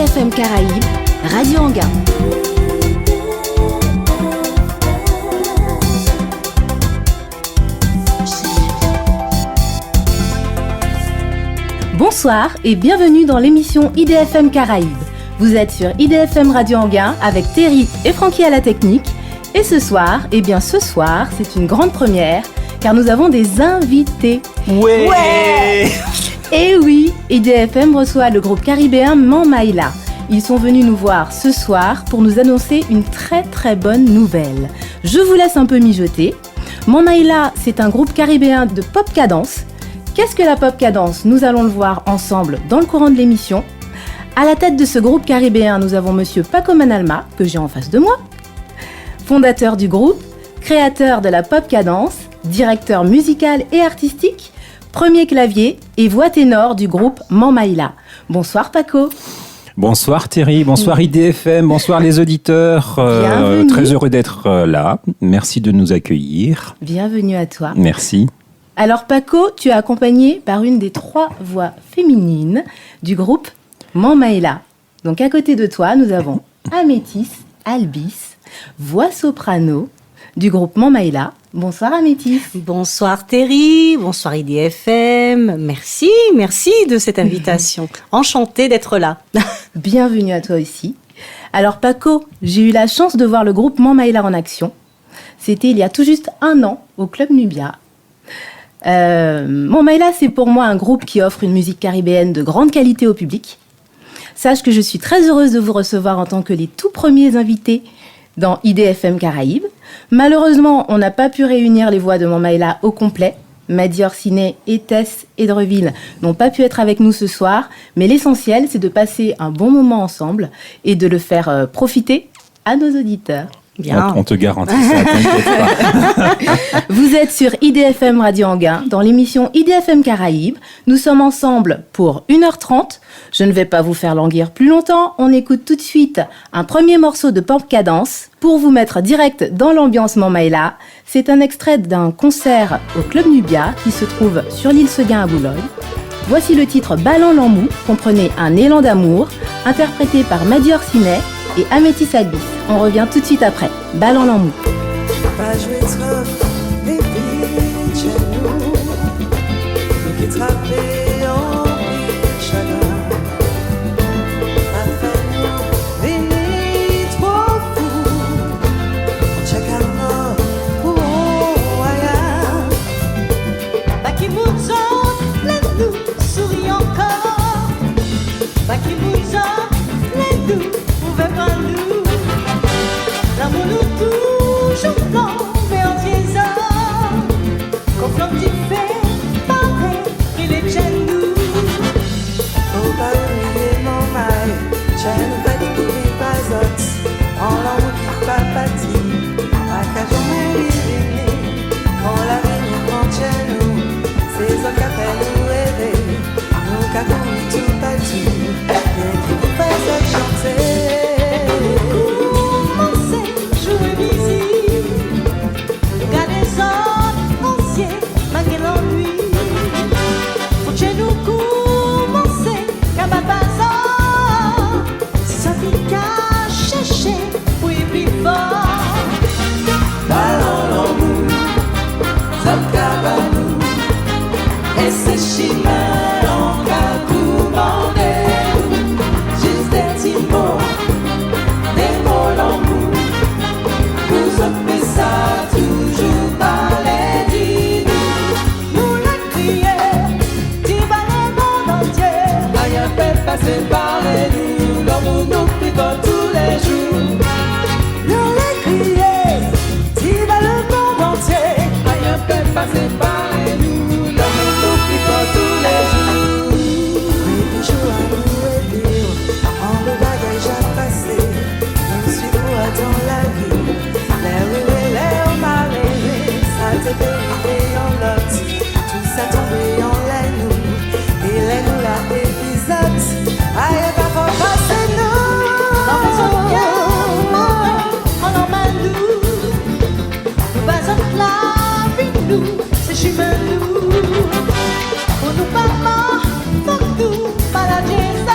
IDFM Caraïbes, Radio Anguin. Bonsoir et bienvenue dans l'émission IDFM Caraïbes. Vous êtes sur IDFM Radio Anguin avec Terry et Francky à la technique. Et ce soir, c'est une grande première car nous avons des invités. Ouais. Et oui, IDFM reçoit le groupe caribéen Mammaïla. Ils sont venus nous voir ce soir pour nous annoncer une très très bonne nouvelle. Je vous laisse un peu mijoter. Mammaïla, c'est un groupe caribéen de pop cadence. Qu'est-ce que la pop cadence ? Nous allons le voir ensemble dans le courant de l'émission. À la tête de ce groupe caribéen, nous avons monsieur Paco Manalma, que j'ai en face de moi, fondateur du groupe, créateur de la pop cadence, directeur musical et artistique, premier clavier et voix ténor du groupe Mammaïla. Bonsoir Paco. Bonsoir Terry, bonsoir IDFM, bonsoir les auditeurs. Très heureux d'être là. Merci de nous accueillir. Bienvenue à toi. Merci. Alors Paco, tu es accompagné par une des 3 voix féminines du groupe Mammaïla. Donc à côté de toi, nous avons Amétis Albis, voix soprano du groupe Mammaïla. Bonsoir Amétis. Bonsoir Terry, bonsoir IDFM. Merci de cette invitation. Enchantée d'être là. Bienvenue à toi aussi. Alors Paco, j'ai eu la chance de voir le groupe Mammaïla en action. C'était il y a tout juste 1 an au Club Nubia. Mammaïla, c'est pour moi un groupe qui offre une musique caribéenne de grande qualité au public. Sache que je suis très heureuse de vous recevoir en tant que les tout premiers invités dans IDFM Caraïbes. Malheureusement, on n'a pas pu réunir les voix de Mammaïla au complet. Madi Orsiné et Tess Edreville n'ont pas pu être avec nous ce soir, mais l'essentiel, c'est de passer un bon moment ensemble et de le faire profiter à nos auditeurs. Bien. On te garantit ça, t'inquiète pas. Vous êtes sur IDFM Radio Anguin, dans l'émission IDFM Caraïbes. Nous sommes ensemble pour 1h30. Je ne vais pas vous faire languir plus longtemps. On écoute tout de suite un premier morceau de pop cadence pour vous mettre direct dans l'ambiance Mammaïla. C'est un extrait d'un concert au Club Nubia qui se trouve sur l'île Seguin à Boulogne. Voici le titre Ballon Lambou, comprenez un élan d'amour, interprété par Madi Orsiné et Amétis Albis. On revient tout de suite après. Ballon Lambou. L'amour nous toujours blanc, mais en tiésor. Qu'on flanque du fait, pareil, qu'il est chez nous. Faut pas oublier mon mal, j'ai une valide qui n'est pas autre. En l'amour qui pas pâti, à qu'à jamais l'irriner. On la vie nous prend chez nous, c'est ce qu'a fait nous rêver. Nous qu'a connu tout à tout, et qui nous fait chanter. Séparez-nous, l'amour nous prie pas tous les jours. Nous les crier, si va le monde entier. Rien peut pas séparer-nous, l'amour nous prie pas tous les jours. Oui, toujours à nous vivre, en le bagage à passer. Nous suivons dans la vie, les rues, les malheureux, ça te fait en lot. Tout ça tombé en l'air, et les nous la épisode. Aïe, pas pour passer nous. Dans les autres on emmène nous. Nous passons la vie, nous, c'est chemin nous. Pour nous pas mort, faut que nous, pas la dièse.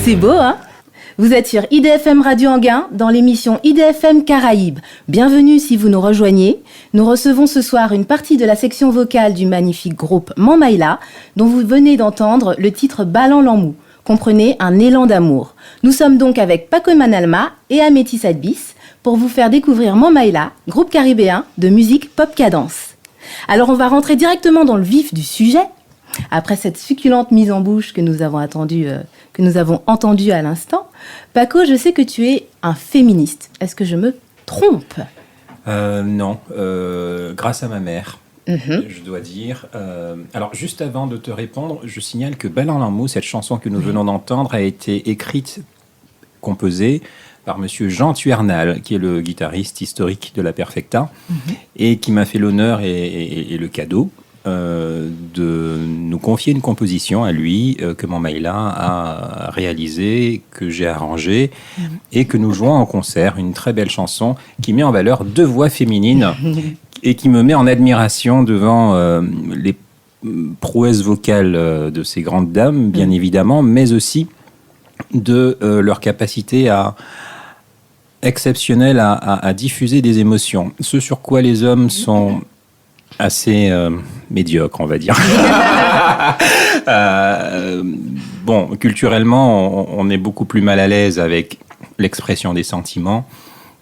C'est beau, hein? Vous êtes sur IDFM Radio Anguin dans l'émission IDFM Caraïbes. Bienvenue si vous nous rejoignez. Nous recevons ce soir une partie de la section vocale du magnifique groupe Mamaïla, dont vous venez d'entendre le titre Ballant l'Amou. Comprenez, un élan d'amour. Nous sommes donc avec Paco Manalma et Amétis Adbis pour vous faire découvrir Mamaïla, groupe caribéen de musique pop cadence. Alors on va rentrer directement dans le vif du sujet. Après cette succulente mise en bouche que nous avons entendue à l'instant, Paco, je sais que tu es un féministe. Est-ce que je me trompe ? Non, grâce à ma mère, je dois dire. Alors, juste avant de te répondre, je signale que Ballant l'Amou, cette chanson que nous venons d'entendre, a été écrite, composée par monsieur Jean Tuernal, qui est le guitariste historique de la Perfecta, et qui m'a fait l'honneur et le cadeau de nous confier une composition à lui que Mamaïla a réalisée, que j'ai arrangée et que nous jouons en concert. Une très belle chanson qui met en valeur deux voix féminines et qui me met en admiration devant les prouesses vocales de ces grandes dames, bien évidemment, mais aussi de leur capacité exceptionnelle à diffuser des émotions. Ce sur quoi les hommes sont assez médiocre, on va dire. Bon, culturellement, on est beaucoup plus mal à l'aise avec l'expression des sentiments.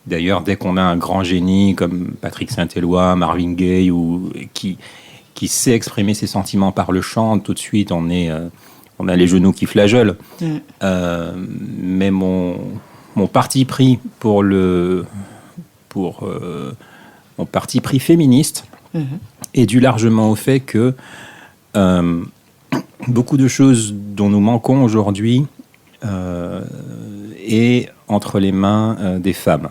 D'ailleurs, dès qu'on a un grand génie comme Patrick Saint-Éloi, Marvin Gaye, qui sait exprimer ses sentiments par le chant, tout de suite, on a les genoux qui flageolent. Mais mon parti pris mon parti pris féministe est dû largement au fait que beaucoup de choses dont nous manquons aujourd'hui est entre les mains des femmes.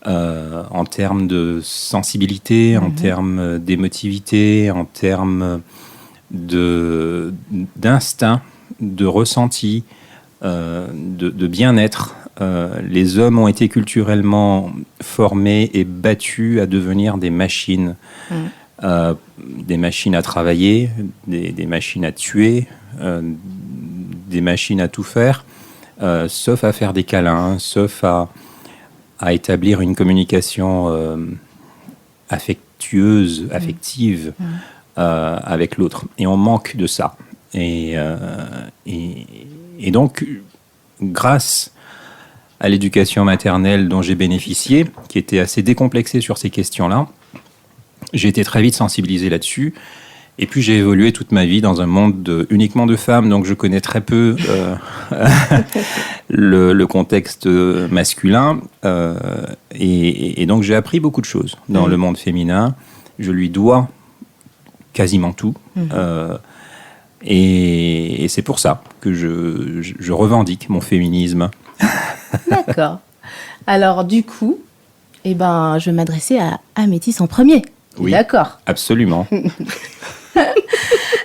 En termes de sensibilité, en termes d'émotivité, en termes d'instinct, de ressenti, de bien-être. Les hommes ont été culturellement formés et battus à devenir des machines. Des machines à travailler, des machines à tuer, des machines à tout faire, sauf à faire des câlins, sauf à établir une communication affective avec l'autre. Et on manque de ça. Et donc, grâce à l'éducation maternelle dont j'ai bénéficié, qui était assez décomplexée sur ces questions-là, j'ai été très vite sensibilisé là-dessus. Et puis j'ai évolué toute ma vie dans un monde uniquement de femmes, donc je connais très peu le contexte masculin. Et donc j'ai appris beaucoup de choses dans le monde féminin. Je lui dois quasiment tout. Et c'est pour ça que je revendique mon féminisme. D'accord. Alors du coup, je vais m'adresser à Améthyste en premier. Oui, d'accord. Absolument.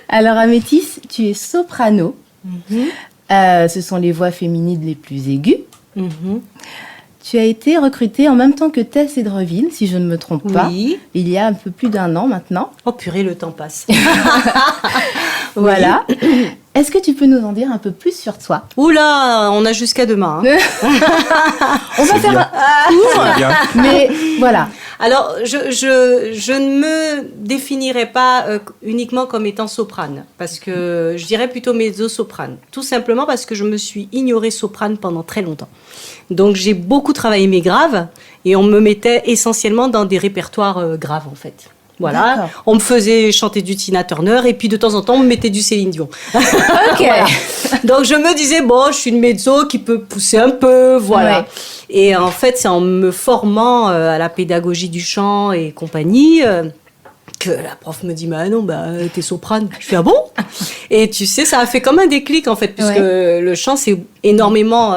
Alors Améthyste, tu es soprano. Ce sont les voix féminines les plus aiguës. Tu as été recrutée en même temps que Tess Edreville, si je ne me trompe pas, Oui. il y a un peu plus d'1 an maintenant. Oh purée, le temps passe. Voilà. Est-ce que tu peux nous en dire un peu plus sur toi? Oula, on a jusqu'à demain. Hein. On va faire un cours, mais voilà. Alors, je ne me définirais pas uniquement comme étant soprane, parce que je dirais plutôt mezzo-soprane. Tout simplement parce que je me suis ignorée soprane pendant très longtemps. Donc, j'ai beaucoup travaillé mes graves, et on me mettait essentiellement dans des répertoires graves, en fait. Voilà, d'accord. On me faisait chanter du Tina Turner, et puis de temps en temps, on me mettait du Céline Dion. Ok. Voilà. Donc, je me disais, bon, je suis une mezzo qui peut pousser un peu, voilà. Ouais. Et en fait, c'est en me formant à la pédagogie du chant et compagnie que la prof me dit, non, t'es soprane. Je fais, ah bon? Et tu sais, ça a fait comme un déclic, en fait, puisque le chant, c'est énormément,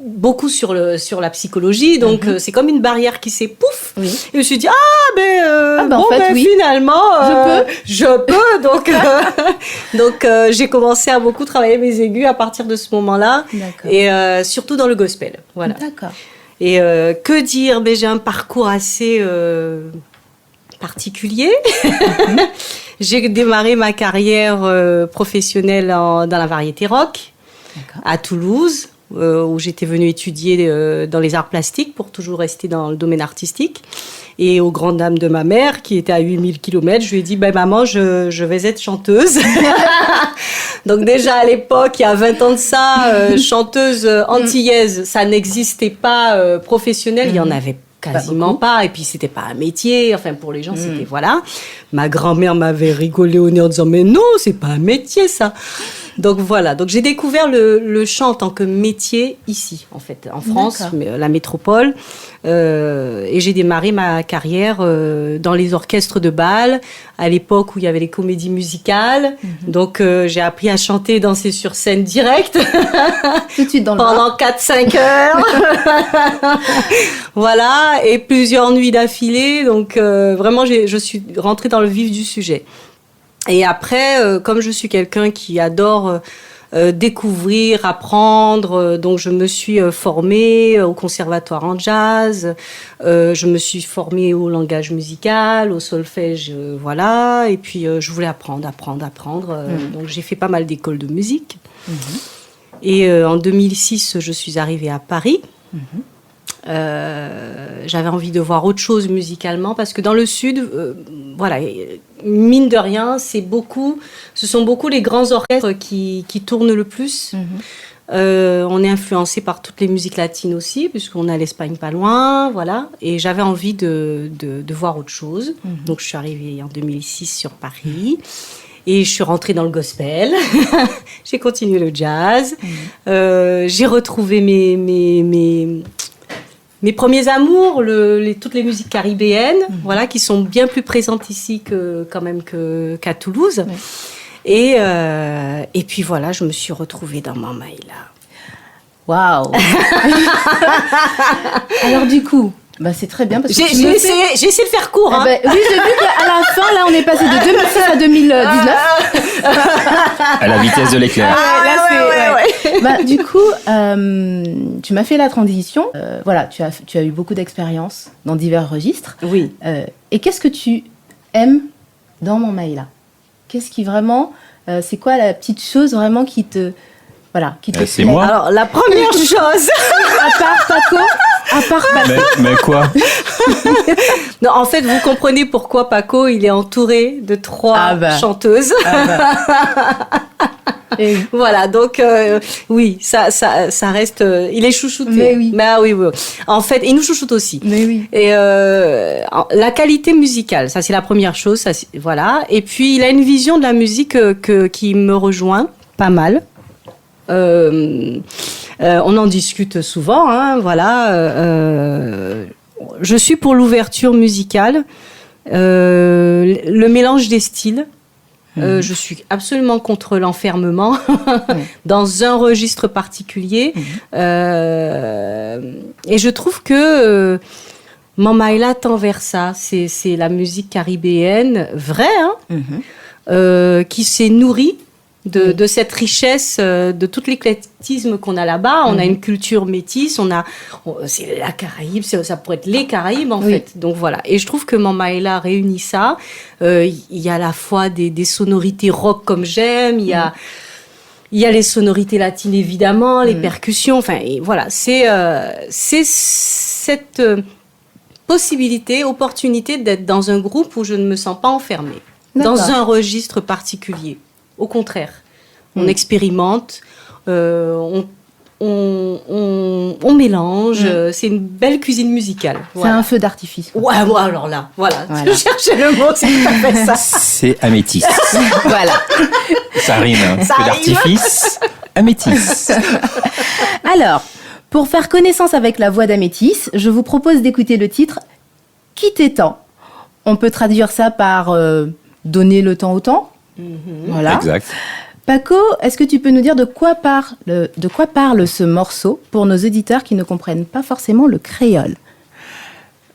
beaucoup sur la psychologie. Donc, c'est comme une barrière qui s'est pouf. Oui. Et je me suis dit, finalement, je peux. Donc, j'ai commencé à beaucoup travailler mes aigus à partir de ce moment-là. D'accord. Et surtout dans le gospel. Voilà. D'accord. Et que dire? J'ai un parcours assez particulier. J'ai démarré ma carrière professionnelle dans la variété rock. D'accord. À Toulouse, où j'étais venue étudier dans les arts plastiques pour toujours rester dans le domaine artistique. Et aux grandes dames de ma mère, qui était à 8000 km, je lui ai dit, maman, je vais être chanteuse. Donc déjà à l'époque, il y a 20 ans de ça, chanteuse antillaise, ça n'existait pas professionnelle, il y en avait quasiment pas. Et puis c'était pas un métier, enfin pour les gens c'était voilà. Ma grand-mère m'avait rigolé au nez en disant, mais non, c'est pas un métier ça. Donc voilà, donc j'ai découvert le chant en tant que métier ici, en fait, en France, la métropole. Et j'ai démarré ma carrière dans les orchestres de bal, à l'époque où il y avait les comédies musicales. Donc j'ai appris à chanter, danser sur scène direct. Tout de suite dans le pendant 4-5 heures. Voilà, et plusieurs nuits d'affilée. Donc vraiment, je suis rentrée dans le vif du sujet. Et après, comme je suis quelqu'un qui adore découvrir, apprendre, donc je me suis formée au conservatoire en jazz, je me suis formée au langage musical, au solfège, voilà. Et puis je voulais apprendre. Donc j'ai fait pas mal d'écoles de musique. Et en 2006, je suis arrivée à Paris. J'avais envie de voir autre chose musicalement parce que dans le sud, voilà, mine de rien, ce sont beaucoup les grands orchestres qui tournent le plus. On est influencé par toutes les musiques latines aussi, puisqu'on a l'Espagne pas loin, voilà. Et j'avais envie de voir autre chose. Donc je suis arrivée en 2006 sur Paris. Et je suis rentrée dans le gospel. J'ai continué le jazz. J'ai retrouvé mes premiers amours, toutes les musiques caribéennes, voilà, qui sont bien plus présentes ici qu'à Toulouse. Et puis voilà, je me suis retrouvée dans Mamaïla. Waouh. Alors du coup, c'est très bien parce que j'ai essayé de faire court. Hein. Oui, j'ai vu qu'à la fin, là, on est passé de 2006 à 2019. À la vitesse de l'éclair. Du coup, tu m'as fait la transition. Voilà, tu as eu beaucoup d'expérience dans divers registres. Oui. Et qu'est-ce que tu aimes dans Mamaïla? Qu'est-ce qui vraiment, c'est quoi la petite chose vraiment qui te c'est plaît? moi. Alors, la première chose... À part Paco. Mais quoi? Non, en fait, vous comprenez pourquoi Paco, il est entouré de 3 chanteuses. Et- Voilà, donc oui, ça reste. Il est chouchouté. Mais oui. Oui. En fait, il nous chouchoute aussi. Mais oui. Et la qualité musicale, ça c'est la première chose. Voilà. Et puis il a une vision de la musique qui me rejoint pas mal. On en discute souvent, hein, voilà. Je suis pour l'ouverture musicale, le mélange des styles. Je suis absolument contre l'enfermement dans un registre particulier. Et je trouve que Mamaïla tend vers ça. C'est la musique caribéenne vraie, hein, qui s'est nourrie de cette richesse, de tout l'éclectisme qu'on a là-bas. On a une culture métisse, c'est la Caraïbe, ça pourrait être les Caraïbes en fait. Donc voilà. Et je trouve que Mamaïla réunit ça. Il y a à la fois des sonorités rock comme j'aime, il y a les sonorités latines évidemment, les percussions. Enfin et voilà, c'est cette opportunité d'être dans un groupe où je ne me sens pas enfermée, dans un registre particulier. Au contraire, on expérimente, on mélange. C'est une belle cuisine musicale. C'est un feu d'artifice. Ouais, moi alors là, voilà. Je cherchais le mot, c'est tout à fait ça. C'est améthyste. Voilà. Ça rime, hein. Ça Feu rime. d'artifice, améthyste. Alors, pour faire connaissance avec la voix d'Amétis, je vous propose d'écouter le titre « Qui t'étend ». On peut traduire ça par donner le temps au temps. Voilà. Exact. Paco, est-ce que tu peux nous dire de quoi parle ce morceau pour nos auditeurs qui ne comprennent pas forcément le créole?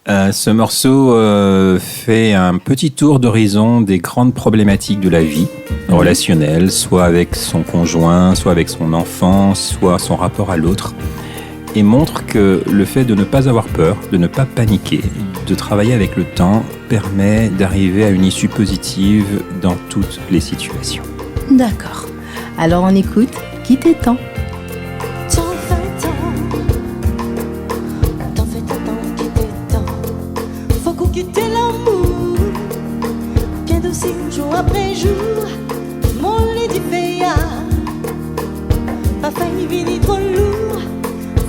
Ce morceau fait un petit tour d'horizon des grandes problématiques de la vie relationnelle, soit avec son conjoint, soit avec son enfant, soit son rapport à l'autre, et montre que le fait de ne pas avoir peur, de ne pas paniquer, de travailler avec le temps, permet d'arriver à une issue positive dans toutes les situations. D'accord. Alors on écoute « Qui t'étend ». Faut qu'on quitte l'amour. Bien d'aussi, jour après jour, mon lady Béa. Pas failli venir trop lourd.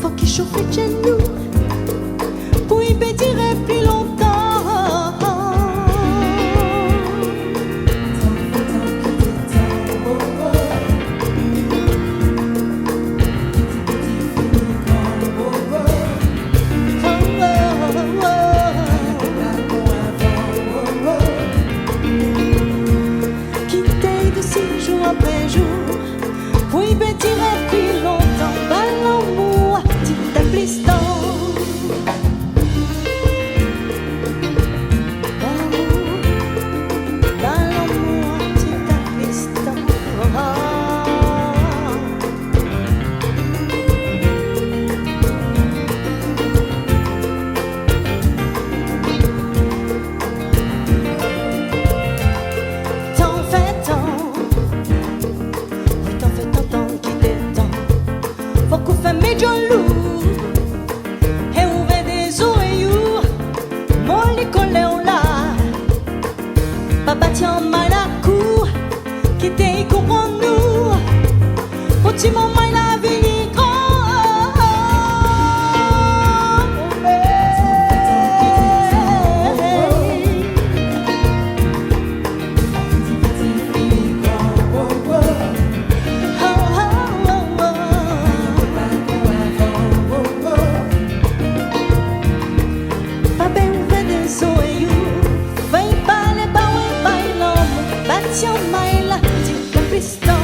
Faut qu'il chauffe chez nous. Pour y pétirer plus longtemps. Après jour, oui, ben tirer plus longtemps, ballon-moi, petit aplistant. Ballon-moi, petit aplistant. T'en fais tant. Faut qu'on fasse mes jaloux et ouvre des oreilles. Mon l'école on l'a. Papa tient mal à cou. Qui t'est comprend nous. Petit moment il a venu grand. Tiens, my la, dis le piston.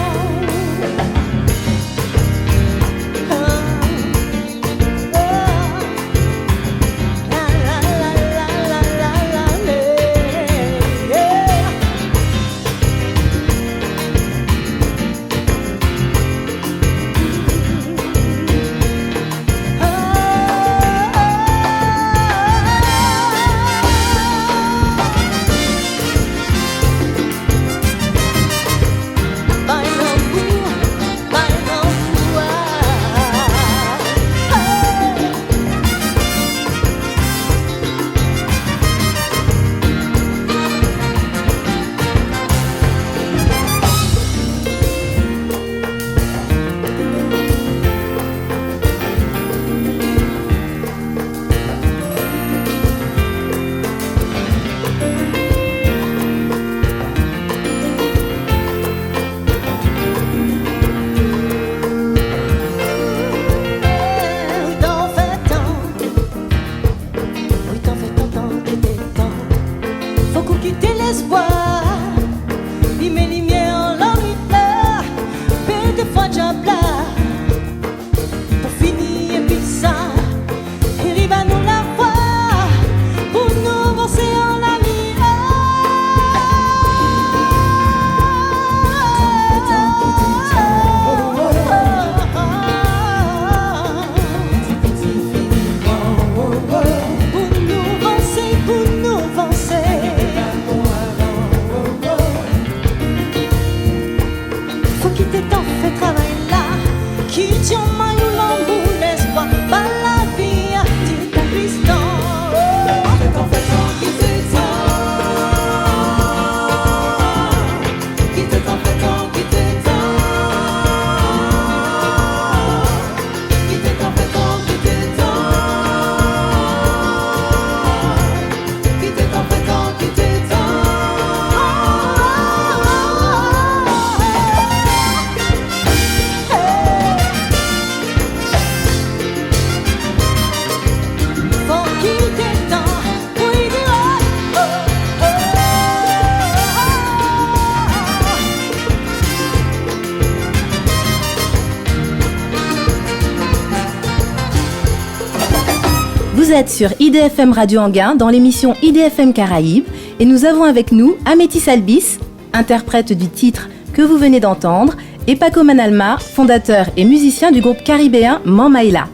Vous êtes sur IDFM Radio Anguin dans l'émission IDFM Caraïbes et nous avons avec nous Amétis Albis, interprète du titre que vous venez d'entendre, et Paco Manalma, fondateur et musicien du groupe caribéen Mamaïla.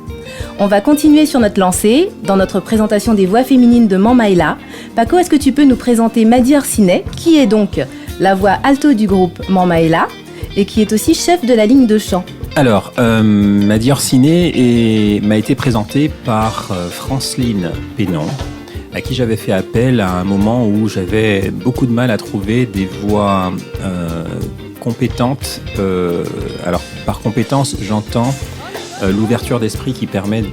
On va continuer sur notre lancée dans notre présentation des voix féminines de Mamaïla. Paco, est-ce que tu peux nous présenter Madi Orsinet, qui est donc la voix alto du groupe Mamaïla et qui est aussi chef de la ligne de chant? Alors, Madi Orsinet m'a été présentée par Franceline Pénon, à qui j'avais fait appel à un moment où j'avais beaucoup de mal à trouver des voix compétentes. Alors, par compétence, j'entends l'ouverture d'esprit qui permet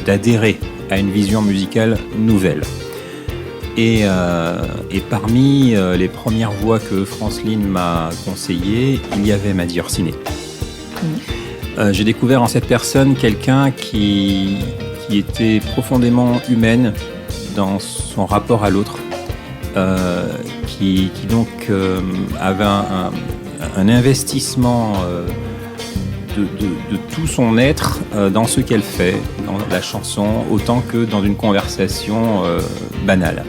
d'adhérer à une vision musicale nouvelle. Et parmi les premières voix que Franceline m'a conseillées, il y avait Madi Orsinet. J'ai découvert en cette personne quelqu'un qui était profondément humaine dans son rapport à l'autre, qui donc avait un investissement de tout son être dans ce qu'elle fait, dans la chanson, autant que dans une conversation banale.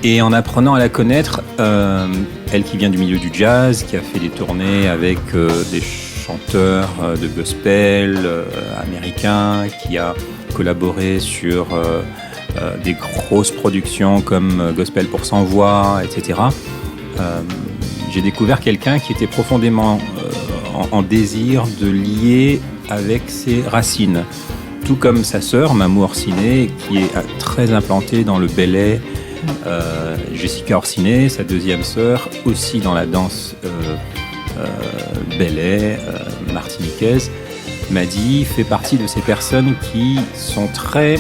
Et en apprenant à la connaître, elle qui vient du milieu du jazz, qui a fait des tournées avec des chanteurs de gospel américains, qui a collaboré sur des grosses productions comme Gospel pour 100 voix, etc. J'ai découvert quelqu'un qui était profondément en désir de lier avec ses racines. Tout comme sa sœur, Mamou Orsinet, qui est très implantée dans le belay. Jessica Orsinet, sa deuxième sœur, aussi dans la danse belay, martiniquaise. Madi fait partie de ces personnes qui sont très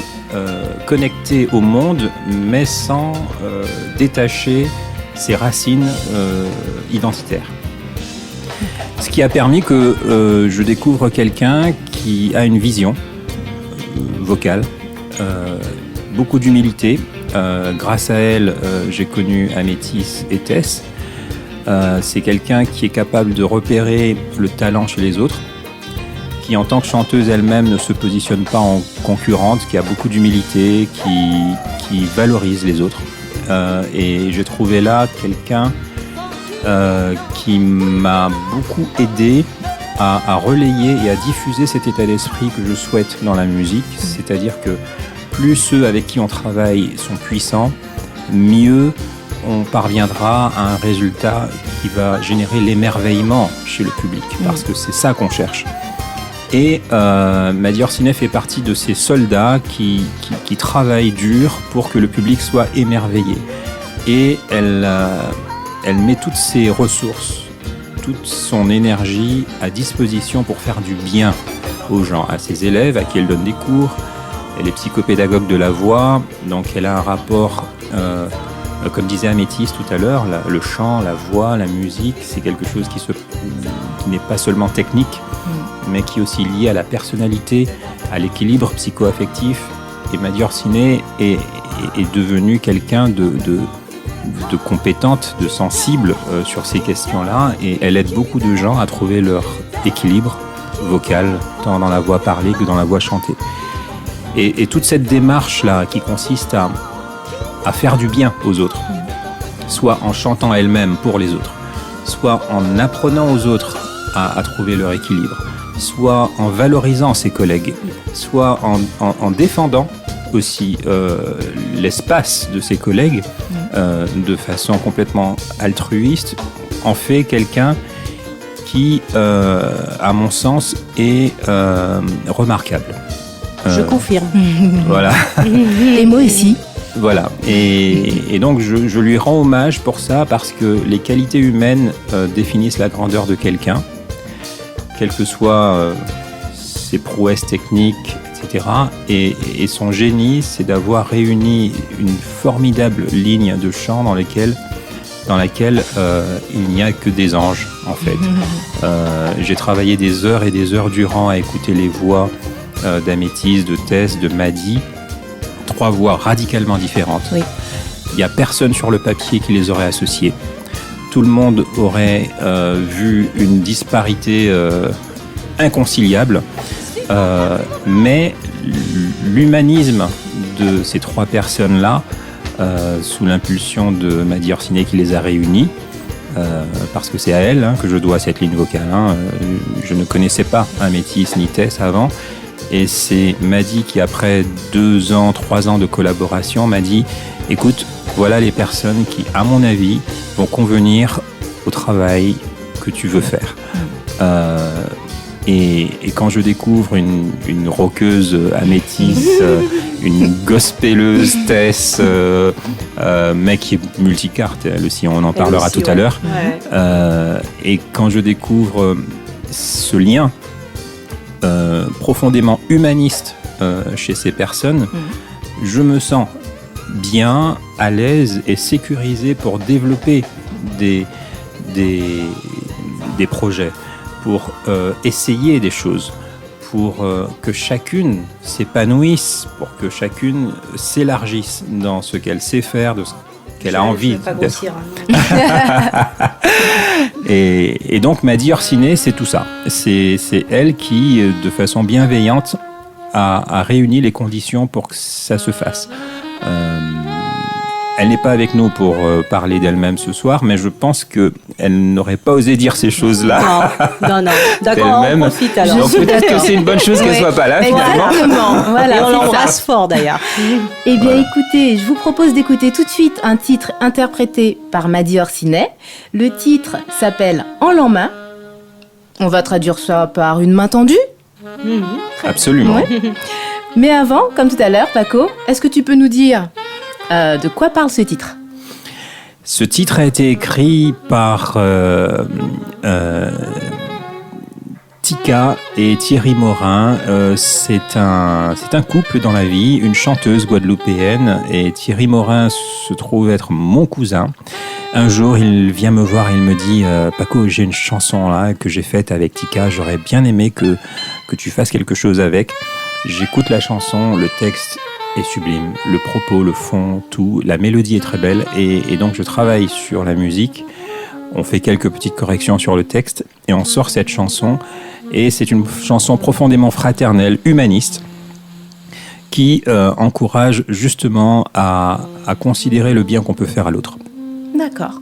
connectées au monde, mais sans détacher ses racines identitaires. Ce qui a permis que je découvre quelqu'un qui a une vision vocale, beaucoup d'humilité. Grâce à elle, j'ai connu Amétis et Tess. C'est quelqu'un qui est capable de repérer le talent chez les autres, qui en tant que chanteuse elle-même ne se positionne pas en concurrente, qui a beaucoup d'humilité, qui valorise les autres. Et j'ai trouvé là quelqu'un qui m'a beaucoup aidé à relayer et à diffuser cet état d'esprit que je souhaite dans la musique, c'est-à-dire que plus ceux avec qui on travaille sont puissants, mieux on parviendra à un résultat qui va générer l'émerveillement chez le public, parce que c'est ça qu'on cherche. Et Madi Orsinet fait partie de ces soldats qui travaillent dur pour que le public soit émerveillé. Et elle met toutes ses ressources, toute son énergie à disposition pour faire du bien aux gens, à ses élèves, à qui elle donne des cours. Elle est psychopédagogue de la voix, donc elle a un rapport, comme disait Amétis tout à l'heure, le chant, la voix, la musique, c'est quelque chose qui n'est pas seulement technique, mais qui est aussi lié à la personnalité, à l'équilibre psycho-affectif. Et Madi Orsinet est devenue quelqu'un de compétente, de sensible sur ces questions-là, et elle aide beaucoup de gens à trouver leur équilibre vocal, tant dans la voix parlée que dans la voix chantée. Et toute cette démarche-là qui consiste à faire du bien aux autres, soit en chantant elle-même pour les autres, soit en apprenant aux autres à trouver leur équilibre, soit en valorisant ses collègues, soit en défendant aussi l'espace de ses collègues de façon complètement altruiste, en fait quelqu'un qui, à mon sens, est remarquable. Je confirme. Voilà. Et moi aussi. Voilà. Et donc je lui rends hommage pour ça, parce que les qualités humaines définissent la grandeur de quelqu'un, quelles que soient ses prouesses techniques, etc. Et son génie, c'est d'avoir réuni une formidable ligne de chant dans laquelle il n'y a que des anges, en fait. J'ai travaillé des heures et des heures durant à écouter les voix d'Amétis, de Tess, de Madi. 3 voix radicalement différentes. Oui. Il n'y a personne sur le papier qui les aurait associées. Tout le monde aurait vu une disparité inconciliable. Mais l'humanisme de ces trois personnes-là, sous l'impulsion de Mady Orsini qui les a réunis, parce que c'est à elle que je dois cette ligne vocale. Je ne connaissais pas Améthyste ni Tess avant, et c'est Mady qui, après 2 ans, 3 ans de collaboration, m'a dit « Écoute, voilà les personnes qui, à mon avis, vont convenir au travail que tu veux faire. » Et quand je découvre une rockeuse Améthyste, une gospeleuse Tess, mec qui est multicarte, elle aussi, on en parlera aussi, tout à l'heure. Ouais. Et quand je découvre ce lien profondément humaniste chez ces personnes, je me sens bien, à l'aise et sécurisé pour développer des projets, pour essayer des choses, pour que chacune s'épanouisse, pour que chacune s'élargisse dans ce qu'elle sait faire, de ce qu'elle a envie d'être. Et donc Mady Orsini, c'est tout ça. C'est elle qui, de façon bienveillante, a réuni les conditions pour que ça se fasse. Elle n'est pas avec nous pour parler d'elle-même ce soir, mais je pense qu'elle n'aurait pas osé dire ces choses-là. Non. D'accord, on profite alors. Donc peut-être que c'est une bonne chose qu'elle ne soit pas là, finalement. Exactement. Voilà, et on l'embrasse fort, d'ailleurs. Eh bien, écoutez, je vous propose d'écouter tout de suite un titre interprété par Mady Orsini. Le titre s'appelle « En l'en main ». On va traduire ça par « une main tendue ». Absolument. Ouais. Mais avant, comme tout à l'heure, Paco, est-ce que tu peux nous dire de quoi parle ce titre ? Ce titre a été écrit par Tika et Thierry Morin. C'est un couple dans la vie, une chanteuse guadeloupéenne, et Thierry Morin se trouve être mon cousin. Un jour, il vient me voir et il me dit « Paco, j'ai une chanson là que j'ai faite avec Tika, j'aurais bien aimé que tu fasses quelque chose avec. » J'écoute la chanson, le texte est sublime, le propos, le fond, tout, la mélodie est très belle, et donc je travaille sur la musique, on fait quelques petites corrections sur le texte et on sort cette chanson, et c'est une chanson profondément fraternelle, humaniste, qui encourage justement à considérer le bien qu'on peut faire à l'autre. D'accord.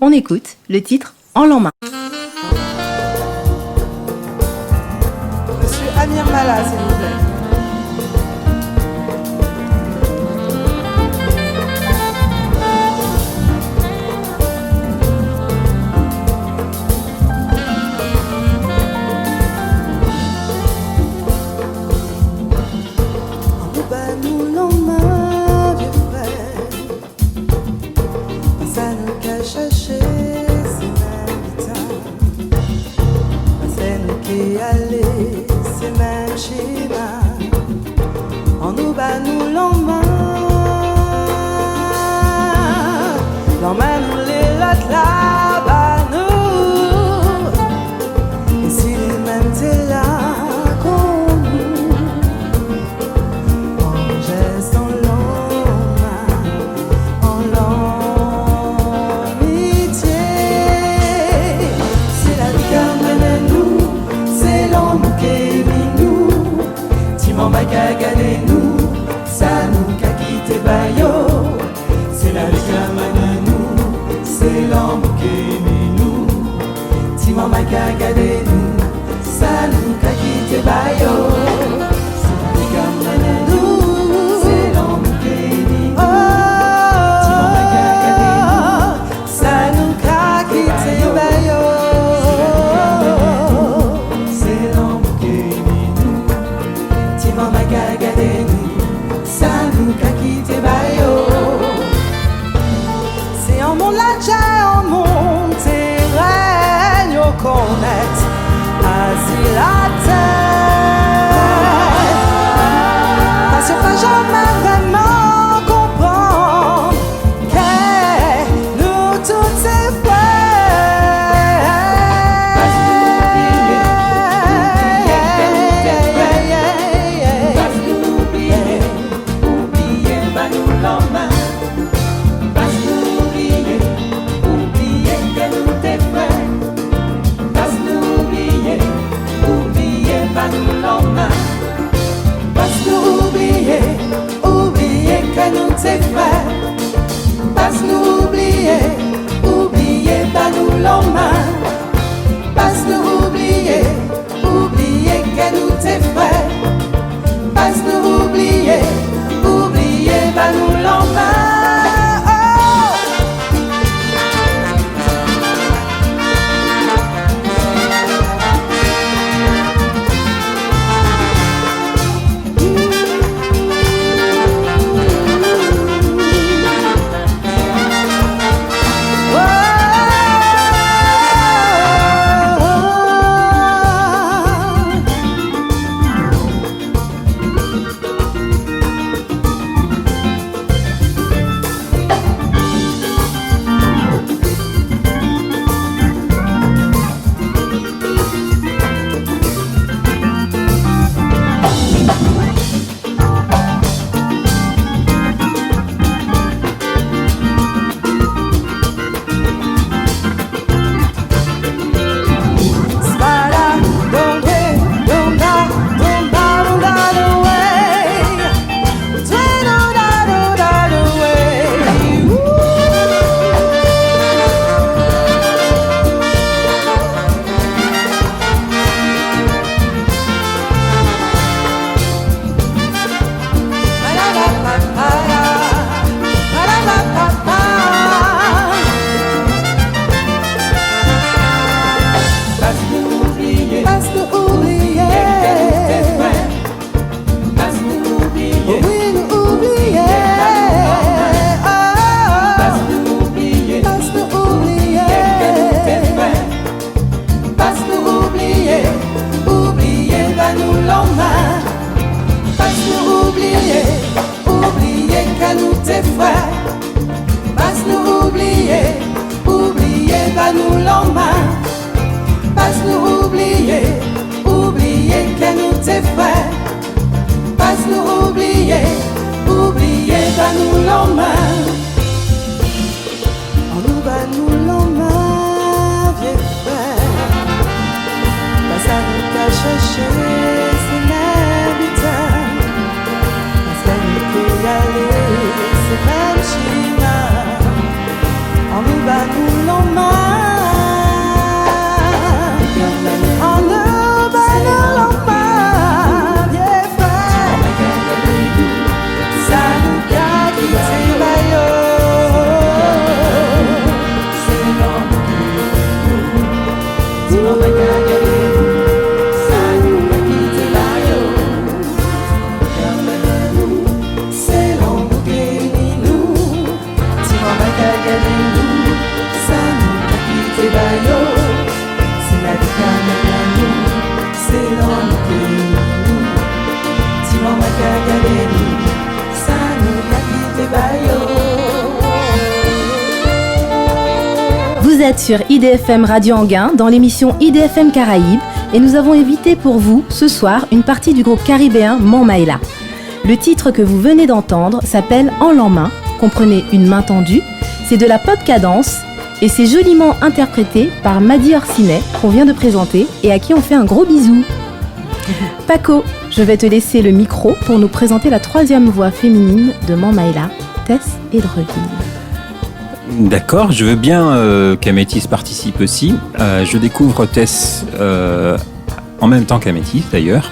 On écoute le titre « En l'en main ». Monsieur Amir Mala, s'il vous plaît. Connect, asile à terre. êtes sur IDFM Radio Anguin dans l'émission IDFM Caraïbes et nous avons invité pour vous ce soir une partie du groupe caribéen Mont-Maïla. Le titre que vous venez d'entendre s'appelle En l'en main, comprenez une main tendue, c'est de la pop cadence et c'est joliment interprété par Madi Orsinet qu'on vient de présenter et à qui on fait un gros bisou. Paco, je vais te laisser le micro pour nous présenter la troisième voix féminine de Mont-Maïla, Tess Edreville. D'accord, je veux bien qu'Amétis participe aussi. Je découvre Tess en même temps qu'Amétis d'ailleurs.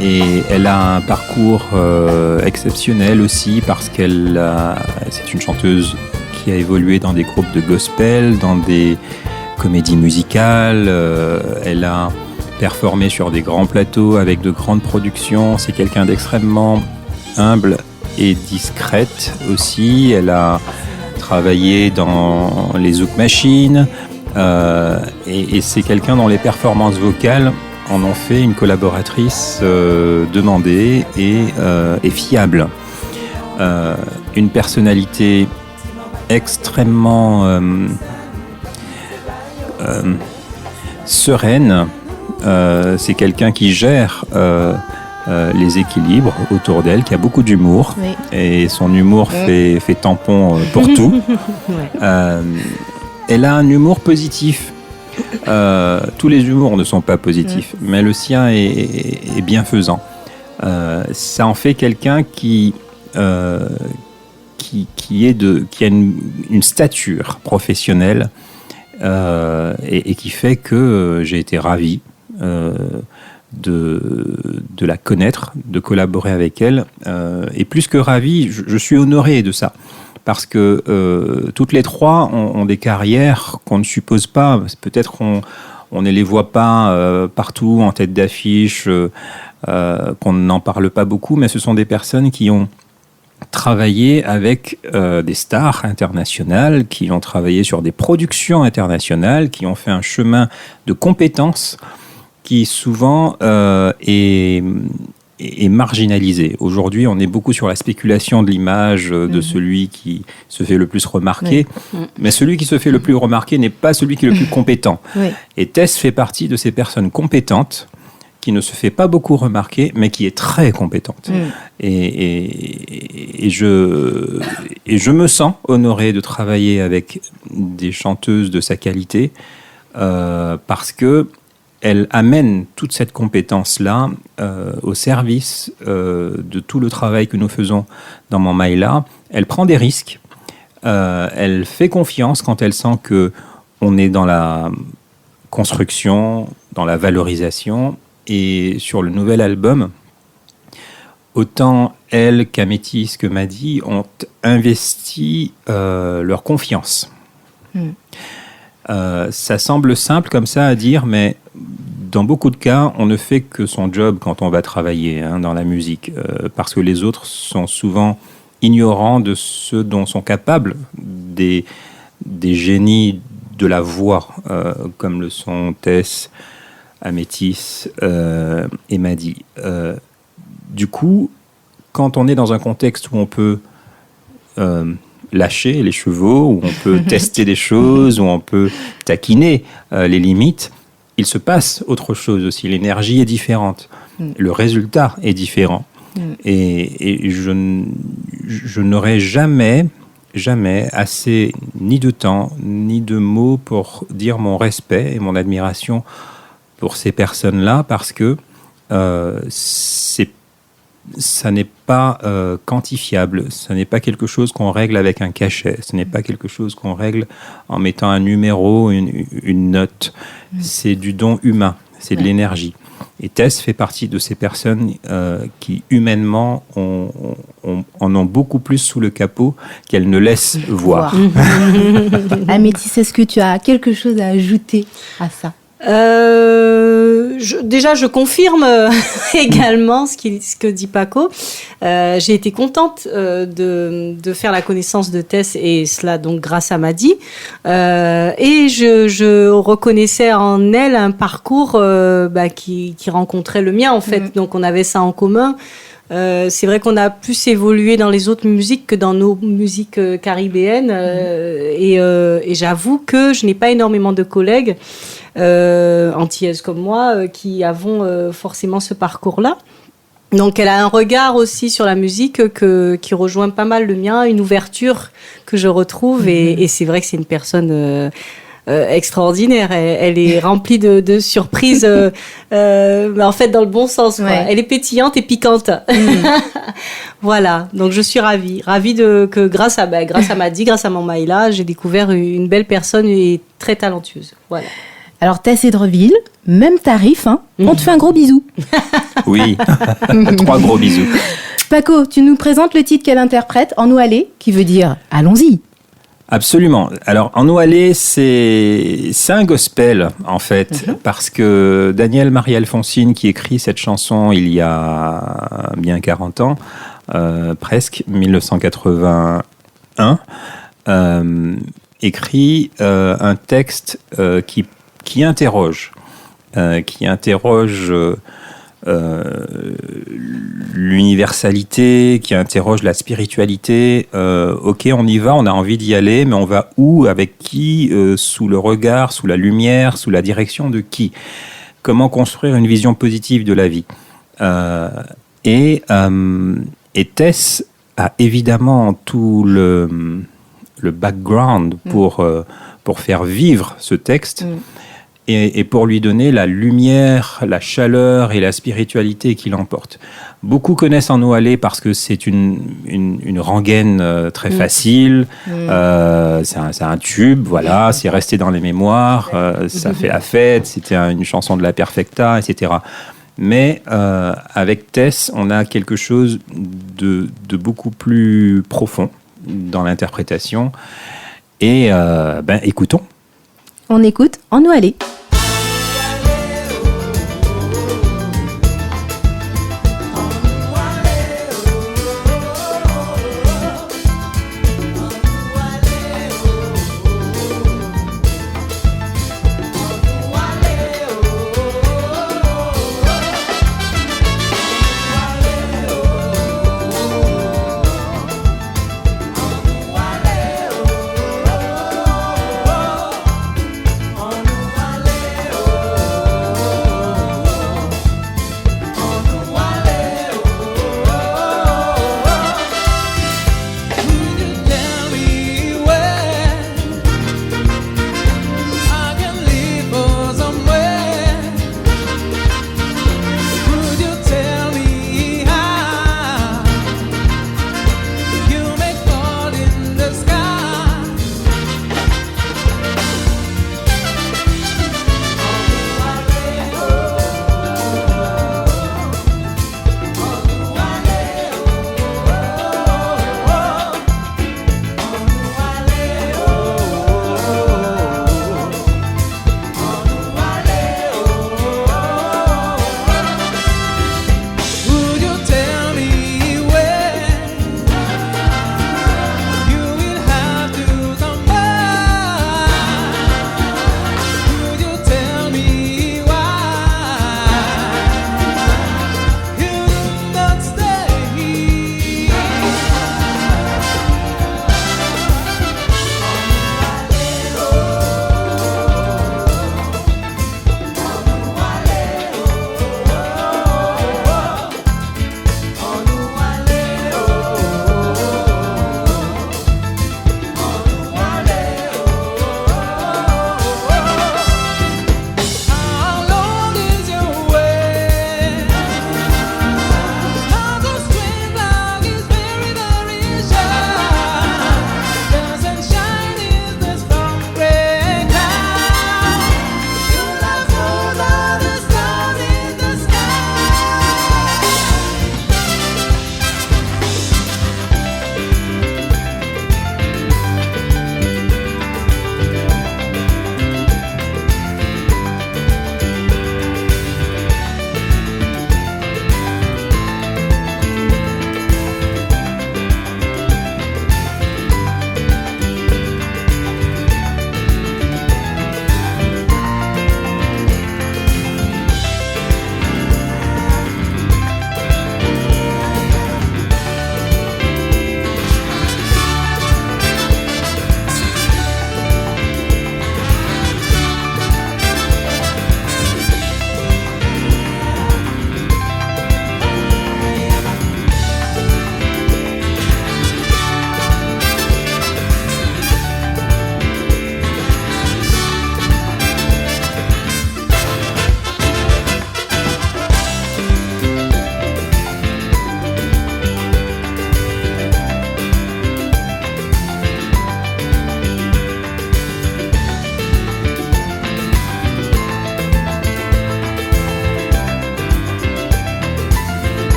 Et elle a un parcours exceptionnel aussi parce c'est une chanteuse qui a évolué dans des groupes de gospel, dans des comédies musicales. Elle a performé sur des grands plateaux avec de grandes productions. C'est quelqu'un d'extrêmement humble et discrète aussi. Elle a travaillé dans les Zouk Machines et c'est quelqu'un dont les performances vocales en ont fait une collaboratrice demandée et fiable. Une personnalité extrêmement sereine. C'est quelqu'un qui gère les équilibres autour d'elle, qui a beaucoup d'humour. Oui. Et son humour fait tampon pour tout. Ouais. Elle a un humour positif. Tous les humours ne sont pas positifs, mais le sien est bienfaisant. Ça en fait quelqu'un qui a une stature professionnelle et qui fait que j'ai été ravi de la connaître, de collaborer avec elle. Et plus que ravi, je suis honoré de ça. Parce que toutes les trois ont des carrières qu'on ne suppose pas. Peut-être on ne les voit pas partout en tête d'affiche, qu'on n'en parle pas beaucoup, mais ce sont des personnes qui ont travaillé avec des stars internationales, qui ont travaillé sur des productions internationales, qui ont fait un chemin de compétences qui souvent est marginalisé. Aujourd'hui, on est beaucoup sur la spéculation de l'image de celui qui se fait le plus remarquer, mais celui qui se fait le plus remarquer n'est pas celui qui est le plus compétent. Oui. Et Tess fait partie de ces personnes compétentes qui ne se fait pas beaucoup remarquer, mais qui est très compétente. Et je me sens honoré de travailler avec des chanteuses de sa qualité parce que elle amène toute cette compétence-là au service de tout le travail que nous faisons dans Mont-Maïla. Elle prend des risques. Elle fait confiance quand elle sent qu'on est dans la construction, dans la valorisation. Et sur le nouvel album, autant elle qu'Amétis que Madi ont investi leur confiance. Ça semble simple comme ça à dire, mais dans beaucoup de cas, on ne fait que son job quand on va travailler dans la musique, parce que les autres sont souvent ignorants de ce dont sont capables des génies de la voix, comme le sont Tess, Amétis et Madi. Du coup, quand on est dans un contexte où on peut lâcher les chevaux, où on peut tester des choses, où on peut taquiner les limites, il se passe autre chose aussi. L'énergie est différente. Le résultat est différent. Et je n'aurai jamais assez ni de temps, ni de mots pour dire mon respect et mon admiration pour ces personnes-là, parce que ça n'est pas quantifiable, ce n'est pas quelque chose qu'on règle avec un cachet, ce n'est pas quelque chose qu'on règle en mettant un numéro, une note. C'est du don humain, c'est de l'énergie. Et Tess fait partie de ces personnes qui, humainement, en ont beaucoup plus sous le capot qu'elles ne laissent voir. Amétis, est-ce que tu as quelque chose à ajouter à ça ? Déjà, je confirme également ce que dit Paco. J'ai été contente de faire la connaissance de Tess, et cela donc grâce à Madi. Et je reconnaissais en elle un parcours qui rencontrait le mien, en fait. Donc, on avait ça en commun. C'est vrai qu'on a plus évolué dans les autres musiques que dans nos musiques caribéennes. Et j'avoue que je n'ai pas énormément de collègues antillaises comme moi qui avons forcément ce parcours-là. Donc elle a un regard aussi sur la musique qui rejoint pas mal le mien, une ouverture que je retrouve. Et c'est vrai que c'est une personne... extraordinaire, elle est remplie de surprises, mais en fait dans le bon sens, quoi. Ouais. Elle est pétillante et piquante. Voilà, donc je suis ravie que grâce à Madi, grâce à Mamaïla, j'ai découvert une belle personne et très talentueuse. Voilà. Alors Tess Edreville, même tarif, hein. On te fait un gros bisou. Oui, 3 gros bisous. Paco, tu nous présentes le titre qu'elle interprète, En nous aller, qui veut dire allons-y. Absolument. Alors, En nous aller, c'est un gospel, en fait, parce que Daniel Marie-Alphonsine, qui écrit cette chanson il y a bien 40 ans, presque, 1981, écrit un texte qui interroge l'universalité, qui interroge la spiritualité. Ok, on y va, on a envie d'y aller, mais on va où, avec qui, sous le regard, sous la lumière, sous la direction de qui? Comment construire une vision positive de la vie? Et Tess a évidemment tout le background pour faire vivre ce texte. Et pour lui donner la lumière, la chaleur et la spiritualité qui l'emporte. Beaucoup connaissent En nous aller parce que c'est une rengaine très facile, c'est un tube, voilà, c'est resté dans les mémoires, ça fait la fête, c'était une chanson de la Perfecta, etc. Mais avec Tess, on a quelque chose de beaucoup plus profond dans l'interprétation. Et écoutons. On écoute En nous aller. On nous aller.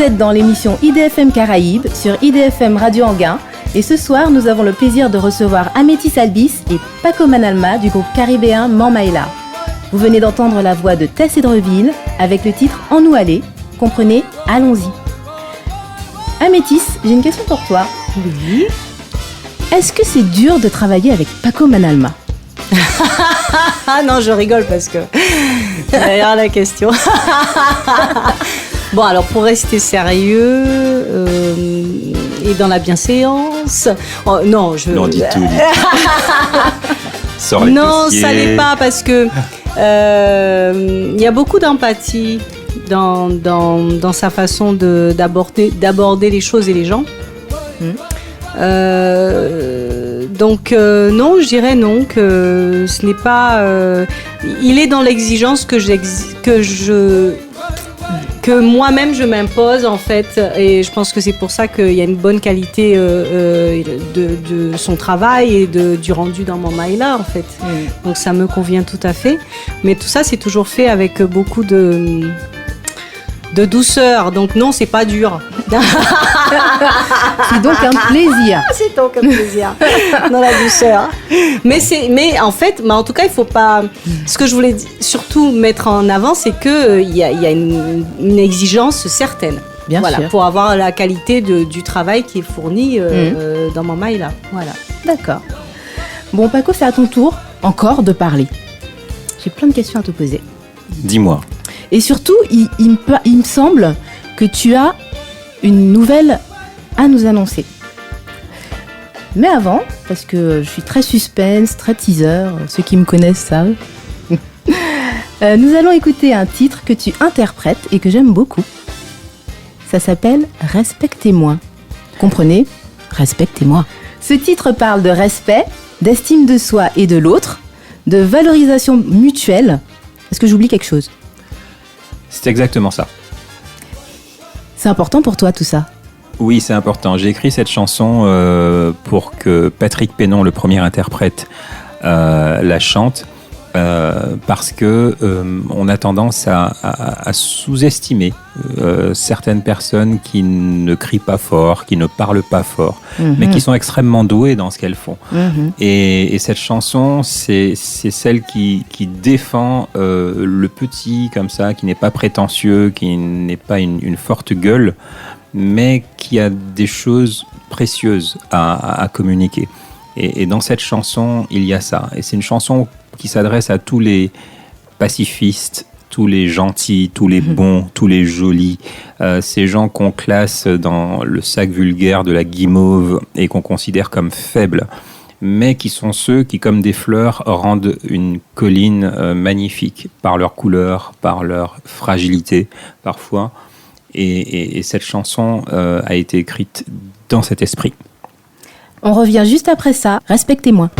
êtes dans l'émission IDFM Caraïbes sur IDFM Radio Anguin et ce soir nous avons le plaisir de recevoir Amétis Albis et Paco Manalma du groupe caribéen Mamaïla. Vous venez d'entendre la voix de Tess Edreville avec le titre En nous aller, comprenez Allons-y. Amétis, j'ai une question pour toi. Oui. Est-ce que c'est dur de travailler avec Paco Manalma? Ah non, je rigole parce que derrière la question. Bon, alors pour rester sérieux et dans la bienséance, non, je. Non, dis tout. Sors les Non, dossiers. ça l'est pas parce que il y a beaucoup d'empathie dans sa façon d'aborder les choses et les gens. Donc non, je dirais non, que ce n'est pas. Il est dans l'exigence que moi-même je m'impose en fait, et je pense que c'est pour ça qu'il y a une bonne qualité de son travail et du rendu dans Mamaïla en fait. Donc ça me convient tout à fait, mais tout ça c'est toujours fait avec beaucoup de douceur, donc non, c'est pas dur. C'est donc un plaisir. C'est donc un plaisir dans la douceur. Mais en tout cas, il faut pas. Ce que je voulais surtout mettre en avant, c'est que il y a une exigence certaine. Bien sûr. Pour avoir la qualité du travail qui est fourni dans Mamaïla. Voilà. D'accord. Bon, Paco, c'est à ton tour encore de parler. J'ai plein de questions à te poser. Dis-moi. Et surtout, il me semble que tu as une nouvelle à nous annoncer. Mais avant, parce que je suis très suspense, très teaser, ceux qui me connaissent savent, nous allons écouter un titre que tu interprètes et que j'aime beaucoup. Ça s'appelle « Respectez-moi ». Comprenez ? Respectez-moi. Ce titre parle de respect, d'estime de soi et de l'autre, de valorisation mutuelle. Est-ce que j'oublie quelque chose ? C'est exactement ça. C'est important pour toi tout ça? Oui, c'est important. J'ai écrit cette chanson pour que Patrick Pénon, le premier interprète, la chante parce que on a tendance à sous-estimer certaines personnes qui ne crient pas fort, qui ne parlent pas fort, mais qui sont extrêmement douées dans ce qu'elles font. Et cette chanson, c'est celle qui défend le petit comme ça, qui n'est pas prétentieux, qui n'est pas une forte gueule, mais qui a des choses précieuses à communiquer. Et dans cette chanson, il y a ça. Et c'est une chanson qui s'adresse à tous les pacifistes, tous les gentils, tous les bons, tous les jolis, ces gens qu'on classe dans le sac vulgaire de la guimauve et qu'on considère comme faibles, mais qui sont ceux qui, comme des fleurs, rendent une colline magnifique par leur couleur, par leur fragilité parfois. Et cette chanson a été écrite dans cet esprit. On revient juste après ça. Respectez-moi.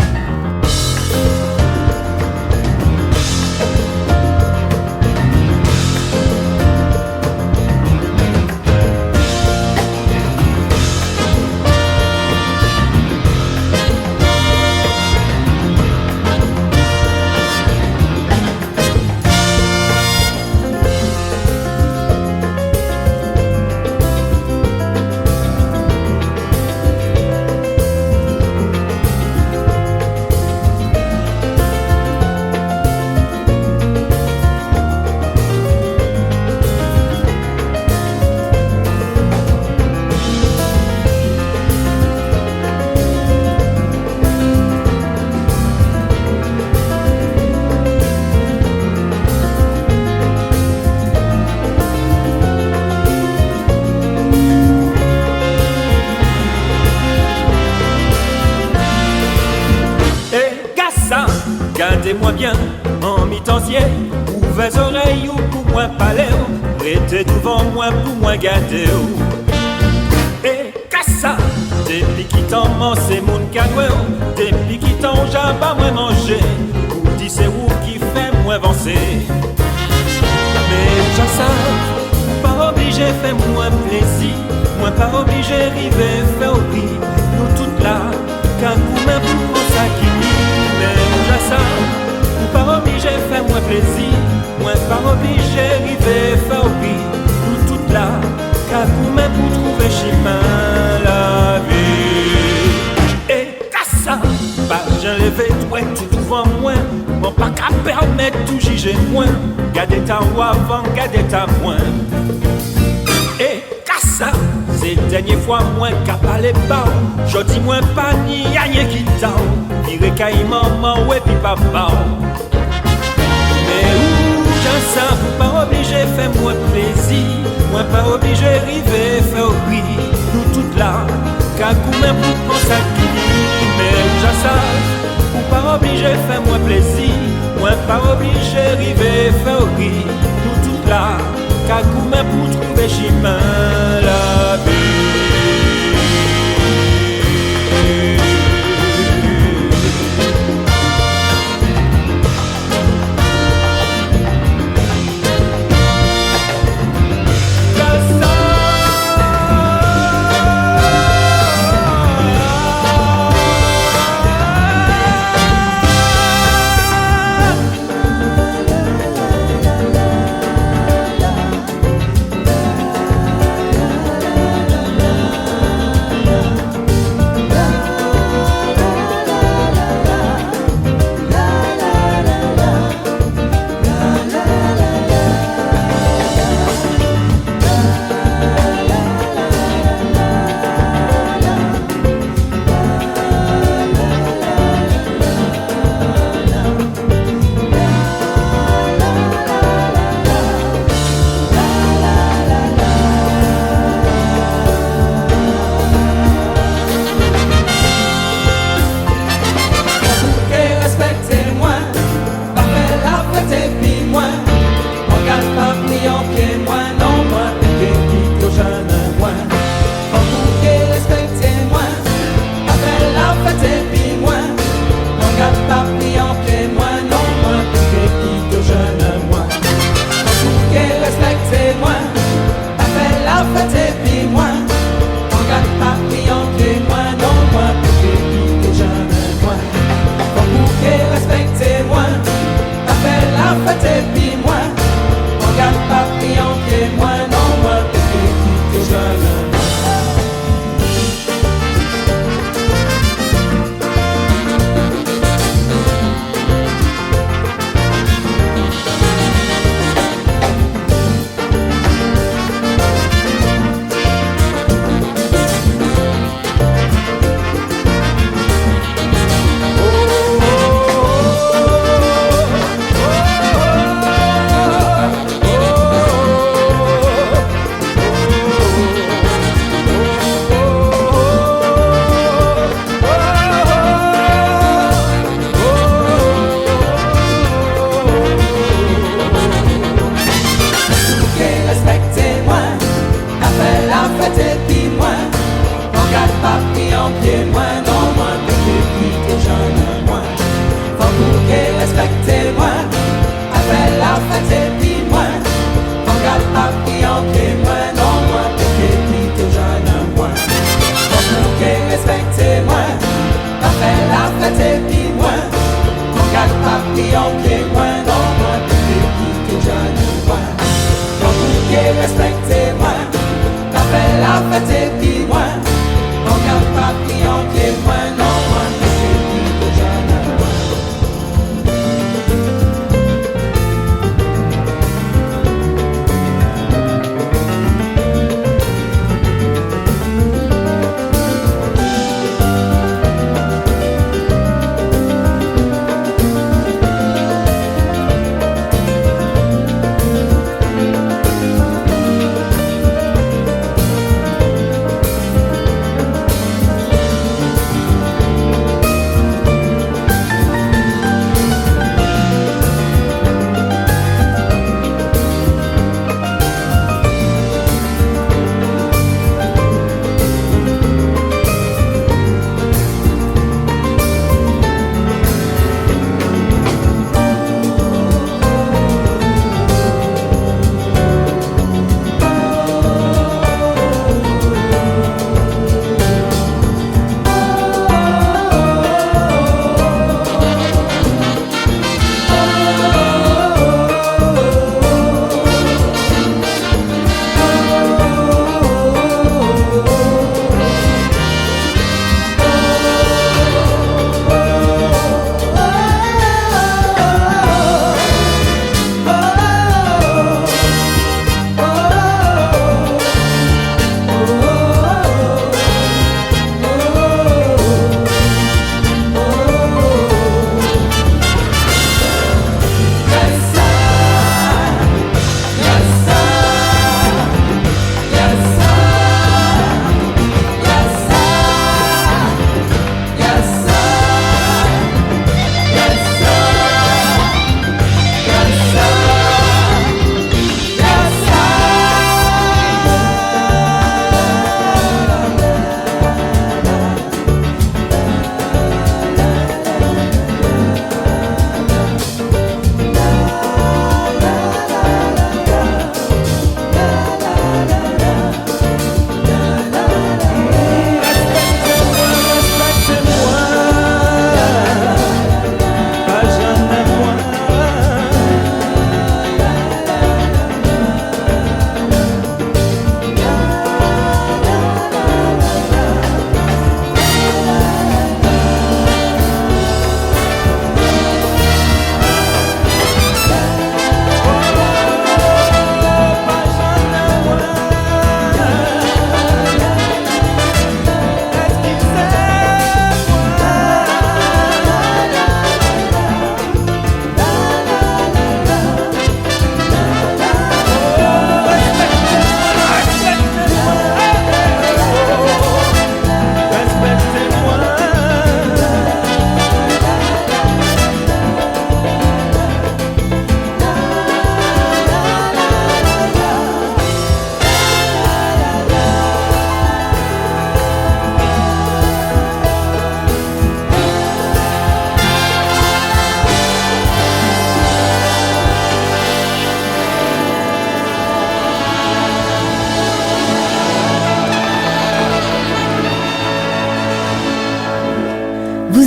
Gardez-moi bien en mi-tensier, ouvrez oreilles ou pour moi parler, restez devant moi pour moi garder. Et cassa, depuis qui t'en mange c'est mon canoué, depuis qui t'en j'ai pas moi manger, ou dit c'est vous qui fait moi avancer. Mais j'en sais, pas obligé faire moi plaisir, moi pas obligé arriver faire au prix, nous toutes là, car vous même pour prendre ça qui ça, ou pas obligé faire moins plaisir, moins pas obligé arriver faire oui, nous toutes là, car pas qu'à permettre tout juger moins. Gardez ta ou avant, gardez ta moins. Et qu'à ça, c'est la dernière fois moins qu'à parler bas. Je dis moins pas ni y'a rien qui t'a. Vire caille maman, ouais, puis papa. Mais où j'en sais, vous pas obligé faire moins plaisir. Moi pas obligé river faire rire. Nous toutes là, qu'à coup même pour penser à qui. Mais où j'en sais, vous pas obligé faire moins plaisir. Moi pas obligé river faire rire. Nous toutes là, qu'à coup même pour trouver chemin la vie.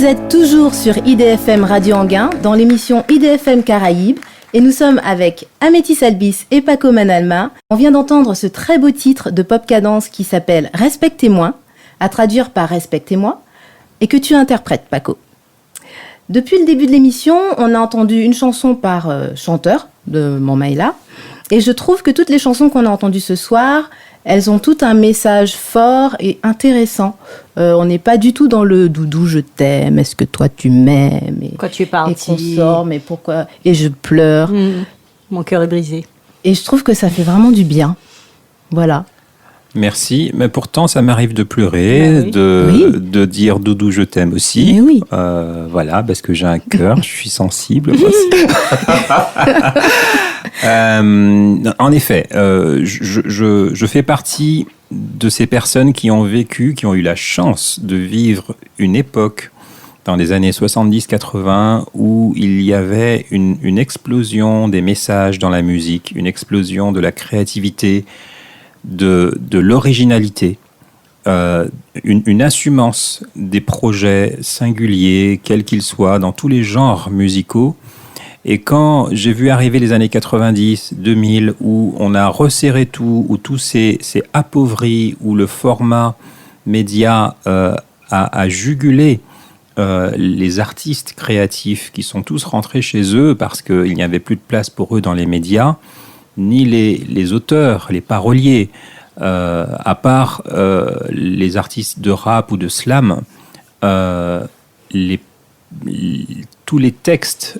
Vous êtes toujours sur IDFM Radio Anguin dans l'émission IDFM Caraïbes et nous sommes avec Amétis Albis et Paco Manalma. On vient d'entendre ce très beau titre de pop cadence qui s'appelle Respectez-moi, à traduire par Respectez-moi, et que tu interprètes, Paco. Depuis le début de l'émission, on a entendu une chanson par chanteur de Mamaïla et je trouve que toutes les chansons qu'on a entendues ce soir, elles ont tout un message fort et intéressant. On n'est pas du tout dans le doudou, je t'aime, est-ce que toi tu m'aimes et, Quand tu es parti. et qu'on sort, mais pourquoi et je pleure. Mon cœur est brisé. Et je trouve que ça fait vraiment du bien. Voilà. Merci, mais pourtant ça m'arrive de pleurer, Oui. de dire Doudou je t'aime aussi. Mais oui. Voilà, parce que j'ai un cœur, je suis sensible. Moi aussi. En effet, je fais partie de ces personnes qui ont vécu, qui ont eu la chance de vivre une époque dans les années 70-80 où il y avait une explosion des messages dans la musique, une explosion de la créativité, de l'originalité, une assumance des projets singuliers, quels qu'ils soient, dans tous les genres musicaux. Et quand j'ai vu arriver les années 90, 2000, où on a resserré tout, où tout s'est appauvri, où le format média a jugulé les artistes créatifs qui sont tous rentrés chez eux parce qu'il n'y avait plus de place pour eux dans les médias, ni les auteurs, les paroliers, à part les artistes de rap ou de slam, tous les textes,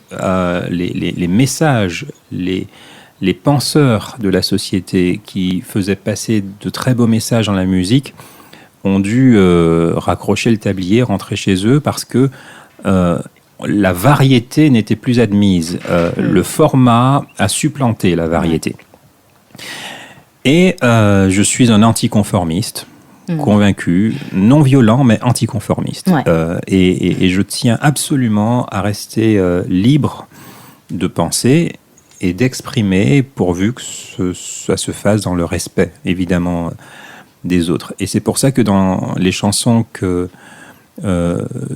les messages, les penseurs de la société qui faisaient passer de très beaux messages dans la musique ont dû raccrocher le tablier, rentrer chez eux parce que la variété n'était plus admise. Le format a supplanté la variété. Et je suis un anticonformiste, convaincu, non violent, mais anticonformiste. Ouais. Et je tiens absolument à rester libre de penser et d'exprimer, pourvu que ça se fasse dans le respect, évidemment, des autres. Et c'est pour ça que dans les chansons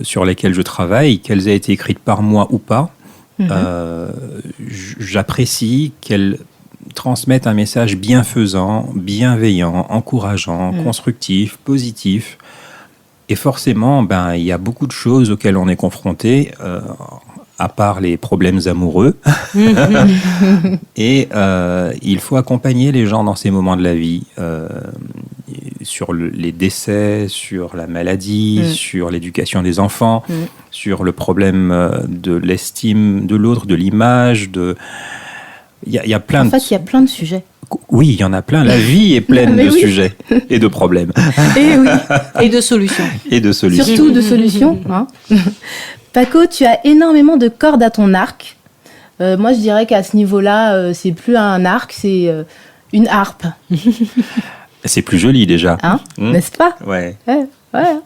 sur lesquelles je travaille, qu'elles aient été écrites par moi ou pas, j'apprécie qu'elles transmettent un message bienfaisant, bienveillant, encourageant, constructif, positif. Et forcément, il y a beaucoup de choses auxquelles on est confronté, à part les problèmes amoureux. Et il faut accompagner les gens dans ces moments de la vie, sur les décès, sur la maladie, sur l'éducation des enfants, sur le problème de l'estime de l'autre, de l'image, il y a plein En fait, il y a plein de sujets. Oui, il y en a plein. La vie est pleine de sujets et de problèmes. Et oui. Et de solutions. Et de solutions. Surtout de solutions. Hein. Paco, tu as énormément de cordes à ton arc. Moi, je dirais qu'à ce niveau-là, c'est plus un arc, c'est une harpe. C'est plus joli déjà. Hein, n'est-ce pas ? Ouais. Ouais, voilà.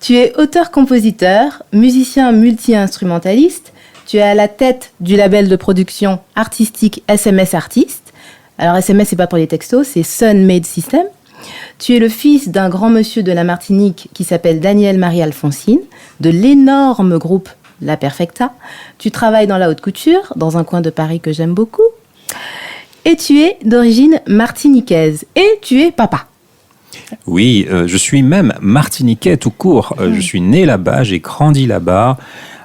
Tu es auteur-compositeur, musicien multi-instrumentaliste. Tu es à la tête du label de production artistique SMS Artist. Alors SMS, c'est pas pour les textos, c'est Sun Made System. Tu es le fils d'un grand monsieur de la Martinique qui s'appelle Daniel Marie-Alphonsine, de l'énorme groupe La Perfecta. Tu travailles dans la haute couture, dans un coin de Paris que j'aime beaucoup. Et tu es d'origine martiniquaise. Et tu es papa. Oui, je suis même martiniquais tout court. Je suis né là-bas, j'ai grandi là-bas.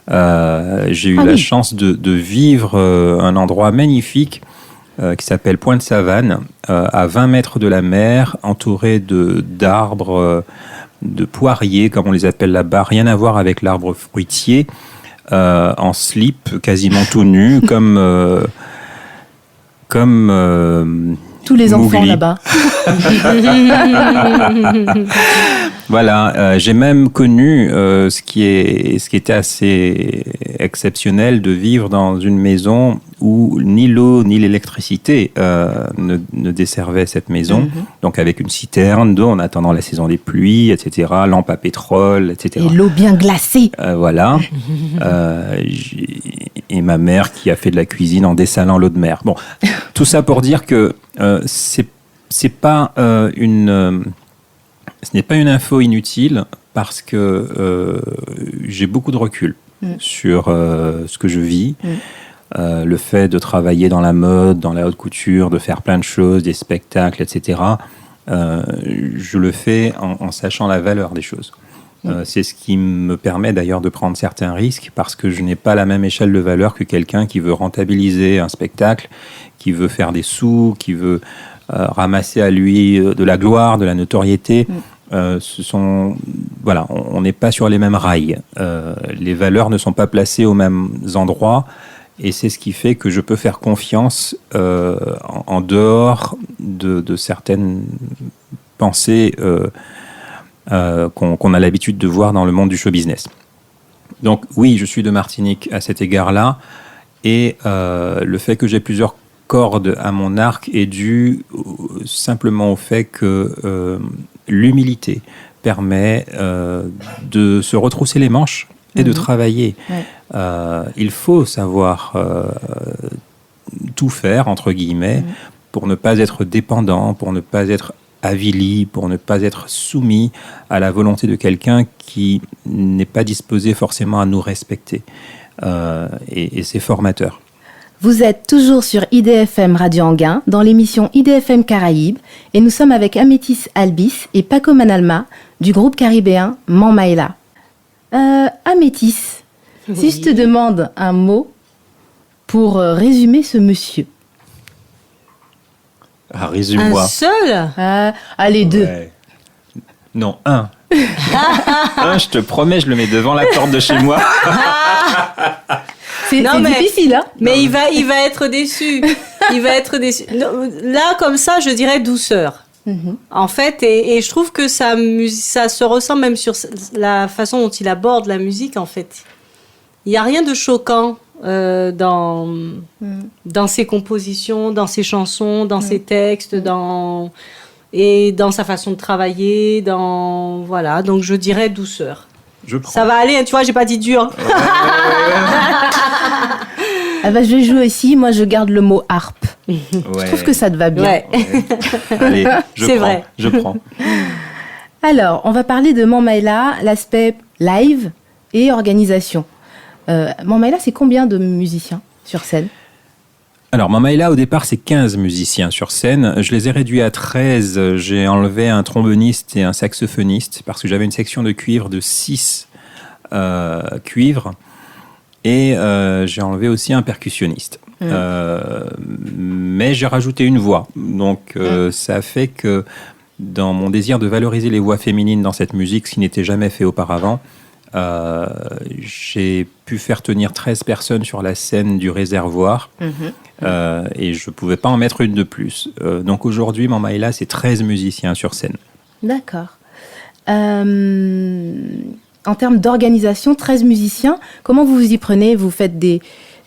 J'ai eu la chance de vivre un endroit magnifique qui s'appelle Pointe-Savane, à 20 mètres de la mer, entouré d'arbres, de poiriers, comme on les appelle là-bas, rien à voir avec l'arbre fruitier, en slip, quasiment tout nu, comme tous les enfants Mowgli. là-bas. Voilà, j'ai même connu ce qui était assez exceptionnel, de vivre dans une maison où ni l'eau ni l'électricité ne desservaient cette maison. Donc avec une citerne d'eau en attendant la saison des pluies, etc., lampe à pétrole, etc. Et l'eau bien glacée. Voilà. Et ma mère qui a fait de la cuisine en dessalant l'eau de mer. Bon, tout ça pour dire que c'est pas Ce n'est pas une info inutile parce que j'ai beaucoup de recul sur ce que je vis. Le fait de travailler dans la mode, dans la haute couture, de faire plein de choses, des spectacles, etc. Je le fais en sachant la valeur des choses. C'est ce qui me permet d'ailleurs de prendre certains risques parce que je n'ai pas la même échelle de valeur que quelqu'un qui veut rentabiliser un spectacle, qui veut faire des sous, qui veut ramasser à lui de la gloire, de la notoriété. Voilà, on n'est pas sur les mêmes rails. Les valeurs ne sont pas placées aux mêmes endroits et c'est ce qui fait que je peux faire confiance en dehors de certaines pensées qu'on a l'habitude de voir dans le monde du show business. Donc oui, je suis de Martinique à cet égard-là, et le fait que j'ai plusieurs cordes à mon arc est dû simplement au fait que l'humilité permet de se retrousser les manches et de travailler. Il faut savoir tout faire, entre guillemets, pour ne pas être dépendant, pour ne pas être avili, pour ne pas être soumis à la volonté de quelqu'un qui n'est pas disposé forcément à nous respecter. Et c'est formateur. Vous êtes toujours sur IDFM Radio Anguin, dans l'émission IDFM Caraïbes, et nous sommes avec Amétis Albis et Paco Manalma, du groupe caribéen Mamaïla. Amétis, si je te demande un mot pour résumer ce monsieur. Ah, résume-moi. Un seul? Allez, deux. Ouais. Non, un. Un, je te promets, je le mets devant la porte de chez moi. C'est difficile, hein? Mais il va être déçu. Il va être déçu. Là, comme ça, je dirais douceur. En fait, et je trouve que ça se ressent même sur la façon dont il aborde la musique, en fait. Il n'y a rien de choquant dans ses compositions, dans ses chansons, dans ses textes, et dans sa façon de travailler, voilà. Donc, je dirais douceur. Ça va aller, tu vois, j'ai pas dit dur. Ah bah, je vais jouer aussi, moi je garde le mot harpe. Je trouve que ça te va bien. Ouais. Allez, C'est vrai. Je prends. Alors, on va parler de Mamaïla, l'aspect live et organisation. Mamaïla, c'est combien de musiciens sur scène? Alors, Mamaïla, au départ, c'est 15 musiciens sur scène. Je les ai réduits à 13. J'ai enlevé un tromboniste et un saxophoniste parce que j'avais une section de cuivre de 6 cuivres. Et j'ai enlevé aussi un percussionniste. Mais j'ai rajouté une voix. Donc, ça fait que dans mon désir de valoriser les voix féminines dans cette musique, ce qui n'était jamais fait auparavant, j'ai pu faire tenir 13 personnes sur la scène du réservoir. Et je ne pouvais pas en mettre une de plus. Donc aujourd'hui, Mamaïla, c'est 13 musiciens sur scène. D'accord. En termes d'organisation, 13 musiciens, comment vous vous y prenez? Vous faites des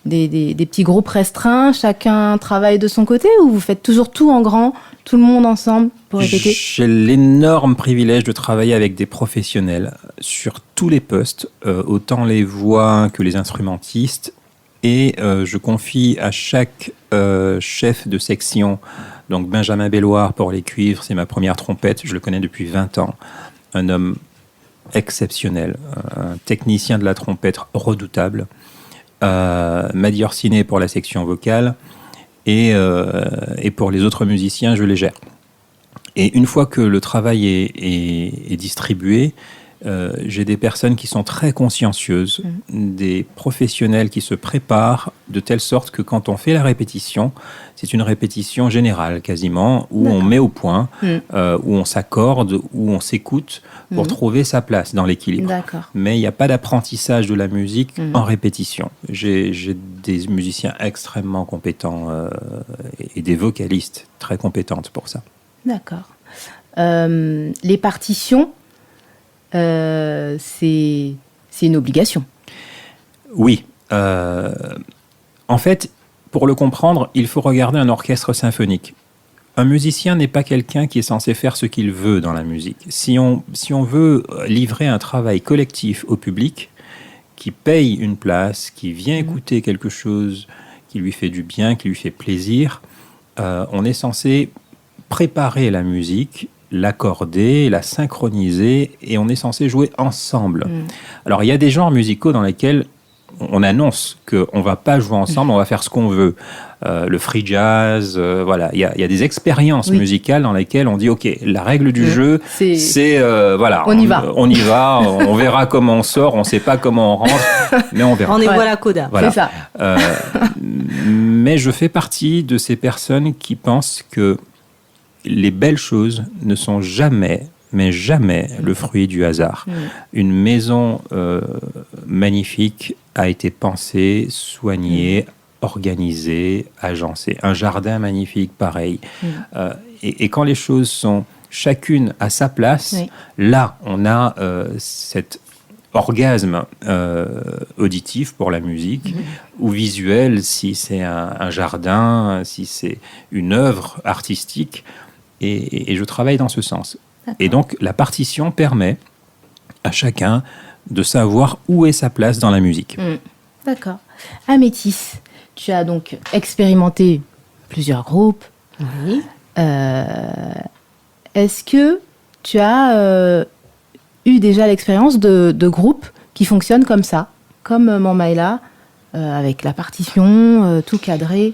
petits groupes restreints, chacun travaille de son côté, ou vous faites toujours tout en grand, tout le monde ensemble pour répéter? J'ai l'énorme privilège de travailler avec des professionnels sur tous les postes, autant les voix que les instrumentistes. Et je confie à chaque chef de section, donc Benjamin Belloir pour les cuivres, c'est ma première trompette, je le connais depuis 20 ans, un homme exceptionnel, un technicien de la trompette redoutable, Madi Orsiné pour la section vocale, et pour les autres musiciens, je les gère. Et une fois que le travail est distribué, j'ai des personnes qui sont très consciencieuses, des professionnels qui se préparent de telle sorte que quand on fait la répétition, c'est une répétition générale quasiment, où on met au point, où on s'accorde, où on s'écoute pour trouver sa place dans l'équilibre. Mais il n'y a pas d'apprentissage de la musique en répétition. J'ai des musiciens extrêmement compétents et des vocalistes très compétentes pour ça. D'accord. Les partitions, c'est une obligation. Oui. En fait, pour le comprendre, il faut regarder un orchestre symphonique. Un musicien n'est pas quelqu'un qui est censé faire ce qu'il veut dans la musique. Si on veut livrer un travail collectif au public, qui paye une place, qui vient écouter quelque chose qui lui fait du bien, qui lui fait plaisir, on est censé préparer la musique l'accorder, la synchroniser, et on est censé jouer ensemble. Alors, il y a des genres musicaux dans lesquels on annonce qu'on ne va pas jouer ensemble, on va faire ce qu'on veut. Le free jazz, voilà. Il y a des expériences musicales dans lesquelles on dit, OK, la règle du jeu, c'est voilà, on y va. On y va, on verra comment on sort, on ne sait pas comment on rentre, mais on verra. On est voilà Coda. Voilà. C'est ça. Mais je fais partie de ces personnes qui pensent que les belles choses ne sont jamais le fruit du hasard. Une maison magnifique a été pensée, soignée, organisée, agencée. Un jardin magnifique, pareil. Et quand les choses sont chacune à sa place, là, on a cet orgasme auditif pour la musique, ou visuel si c'est un jardin, si c'est une œuvre artistique. Et je travaille dans ce sens. Et donc, la partition permet à chacun de savoir où est sa place dans la musique. D'accord. Améthyste, tu as donc expérimenté plusieurs groupes. Oui. Est-ce que tu as eu déjà l'expérience de groupes qui fonctionnent comme ça, comme Mamaïla, avec la partition, tout cadré?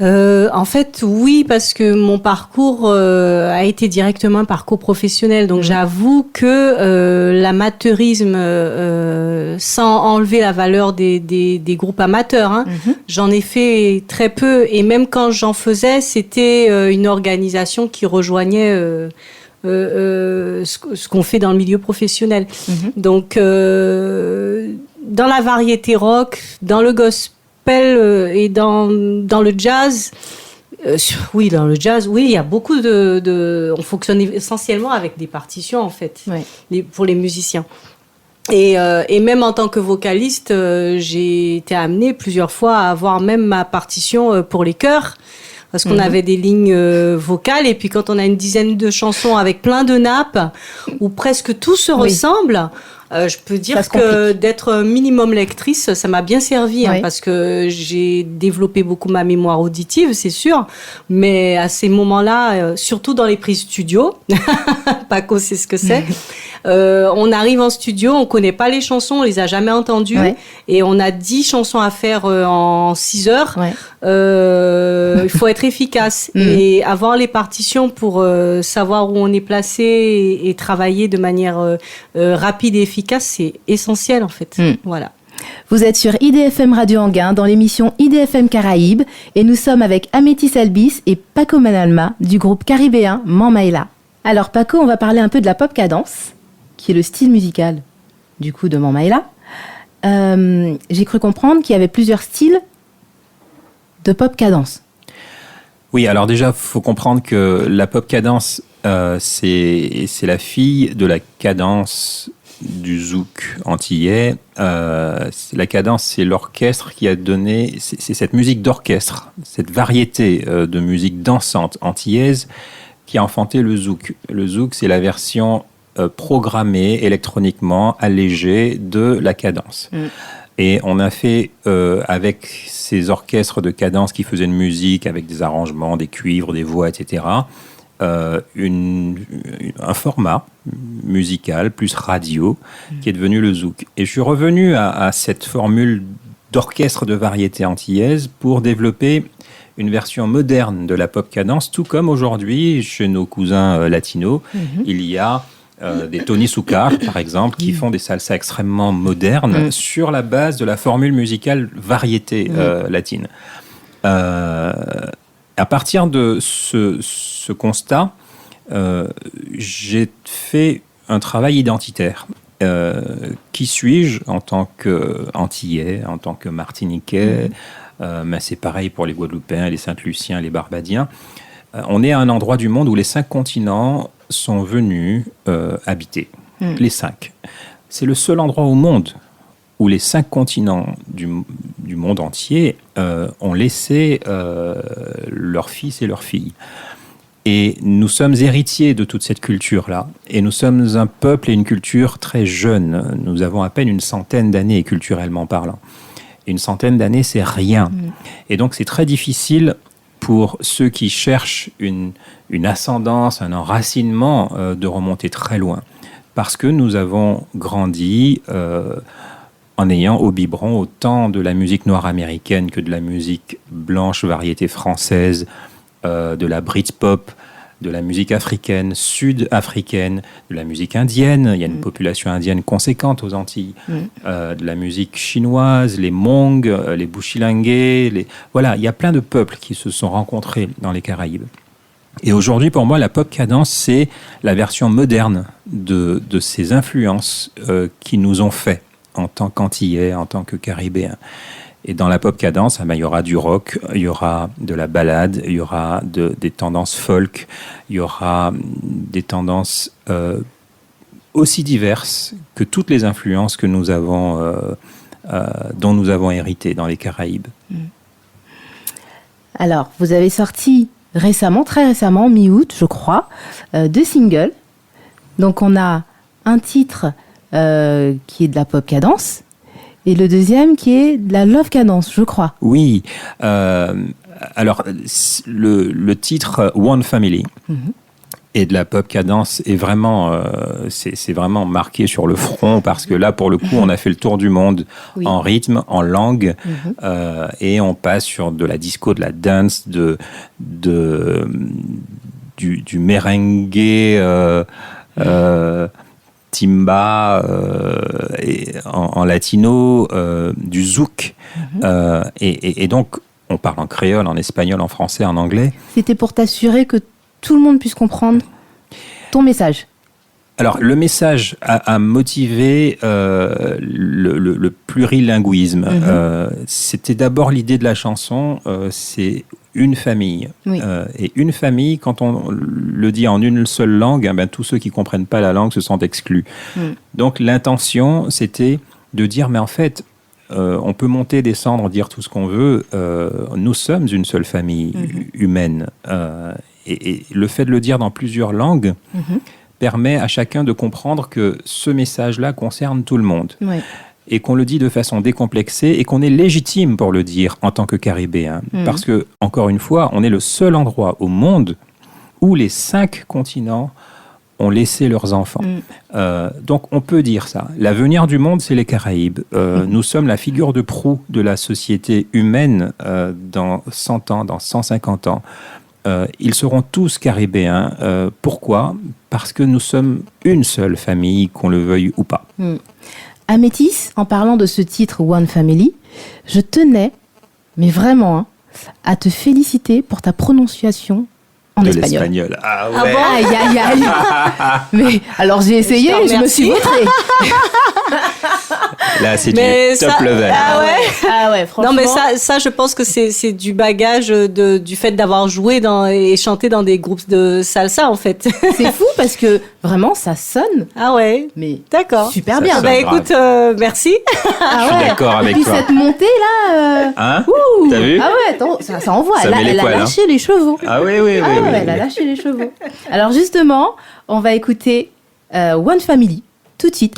En fait, oui, parce que mon parcours a été directement un parcours professionnel. Donc, j'avoue que l'amateurisme, sans enlever la valeur des groupes amateurs, j'en ai fait très peu. Et même quand j'en faisais, c'était une organisation qui rejoignait ce qu'on fait dans le milieu professionnel. Donc, dans la variété rock, dans le gospel, et dans le jazz, oui, il y a beaucoup on fonctionne essentiellement avec des partitions, en fait, pour les musiciens. Et même en tant que vocaliste, j'ai été amenée plusieurs fois à avoir même ma partition pour les chœurs, parce qu'on avait des lignes vocales, et puis quand on a une dizaine de chansons avec plein de nappes, où presque tout se ressemble, je peux dire que d'être minimum lectrice, ça m'a bien servi, parce que j'ai développé beaucoup ma mémoire auditive, c'est sûr, mais à ces moments-là, surtout dans les prises studio, Paco sait ce que c'est, on arrive en studio, on connaît pas les chansons, on les a jamais entendues, et on a 10 chansons à faire en 6 heures. Il faut être efficace et avoir les partitions pour savoir où on est placé et travailler de manière rapide et efficace, c'est essentiel en fait. Voilà. Vous êtes sur IDFM Radio Anguin dans l'émission IDFM Caraïbes et nous sommes avec Améthyste Albis et Paco Manalma du groupe caribéen Mamaïla. Alors Paco, on va parler un peu de la pop cadence, qui est le style musical du coup de Mamaïla. J'ai cru comprendre qu'il y avait plusieurs styles de pop cadence. Oui, alors déjà, il faut comprendre que la pop cadence, c'est la fille de la cadence du zouk antillais. La cadence, c'est l'orchestre qui a donné, c'est cette musique d'orchestre, cette variété de musique dansante antillaise qui a enfanté le zouk. Le zouk, c'est la version programmée électroniquement, allégée de la cadence. Et on a fait, avec ces orchestres de cadence qui faisaient une musique avec des arrangements, des cuivres, des voix, etc., un format musical plus radio qui est devenu le zouk. Et je suis revenu à cette formule d'orchestre de variété antillaise pour développer une version moderne de la pop cadence, tout comme aujourd'hui, chez nos cousins latinos, il y a des Tony Zucker, par exemple, qui font des salsas extrêmement modernes sur la base de la formule musicale variété latine. À partir de ce constat, j'ai fait un travail identitaire. Qui suis-je en tant qu'Antillais, en tant que Martiniquais, mais c'est pareil pour les Guadeloupéens, les Saint-Luciens, les Barbadiens. On est à un endroit du monde où les 5 continents sont venus habiter. Les 5. C'est le seul endroit au monde où les 5 continents du monde entier ont laissé leurs fils et leurs filles. Et nous sommes héritiers de toute cette culture-là. Et nous sommes un peuple et une culture très jeune. Nous avons à peine une centaine d'années, culturellement parlant. Et une centaine d'années, c'est rien. Et donc, c'est très difficile pour ceux qui cherchent une ascendance, un enracinement, de remonter très loin. Parce que nous avons grandi en ayant au biberon autant de la musique noire américaine que de la musique blanche, variété française, de la Britpop, de la musique africaine, sud-africaine, de la musique indienne. Il y a une population indienne conséquente aux Antilles. De la musique chinoise, les Hmong, les Bushilangue. Voilà, il y a plein de peuples qui se sont rencontrés dans les Caraïbes. Et aujourd'hui, pour moi, la pop cadence, c'est la version moderne de ces influences qui nous ont fait en tant qu'Antillais, en tant que Caribéens. Et dans la pop cadence, il y aura du rock, il y aura de la ballade, il y aura des tendances folk, il y aura des tendances aussi diverses que toutes les influences que nous avons, dont nous avons hérité dans les Caraïbes. Alors, vous avez sorti récemment, très récemment, mi-août, je crois, 2 singles. Donc, on a un titre qui est de la pop cadence et le deuxième qui est de la love cadence, je crois. Oui. Alors, le titre One Family et de la pop cadence est vraiment, c'est vraiment marqué sur le front parce que là, pour le coup, on a fait le tour du monde en rythme, en langue, et on passe sur de la disco, de la dance, du merengue, timba en latino, du zouk, et donc on parle en créole, en espagnol, en français, en anglais. C'était pour t'assurer que tout le monde puisse comprendre ton message. Alors, le message a motivé le plurilinguisme. C'était d'abord l'idée de la chanson, c'est une famille. Et une famille, quand on le dit en une seule langue, tous ceux qui ne comprennent pas la langue se sentent exclus. Donc, l'intention, c'était de dire, mais en fait, on peut monter, descendre, dire tout ce qu'on veut. Nous sommes une seule famille humaine. Et le fait de le dire dans plusieurs langues permet à chacun de comprendre que ce message-là concerne tout le monde. Et qu'on le dit de façon décomplexée et qu'on est légitime pour le dire en tant que Caribéen. Parce que, encore une fois, on est le seul endroit au monde où les 5 continents ont laissé leurs enfants. Donc, on peut dire ça. L'avenir du monde, c'est les Caraïbes. Nous sommes la figure de proue de la société humaine dans 100 ans, dans 150 ans. Ils seront tous Caribéens. Pourquoi ? Parce que nous sommes une seule famille, qu'on le veuille ou pas. Amétis, en parlant de ce titre One Family, je tenais, mais vraiment, à te féliciter pour ta prononciation en espagnol. L'espagnol. Ah ouais. Aïe, aïe, aïe. Mais alors j'ai essayé, je me suis vautrée. Là, c'est du top level. Ah ouais, franchement. Non, mais ça, je pense que c'est du bagage du fait d'avoir joué et chanté dans des groupes de salsa, en fait. C'est fou parce que vraiment, ça sonne. Ah ouais. Mais d'accord. Super Ça bien. sonne. Bah écoute, merci. Ah Je suis d'accord avec Et puis toi. cette montée là. Hein ? Ouh. T'as vu ? Ah ouais, attends, ça envoie. Ça met les Elle a poils, lâché les chevaux. Ah oui, oui, oui. Ah oui, ouais, oui. elle a lâché les chevaux. Alors justement, on va écouter One Family tout de suite.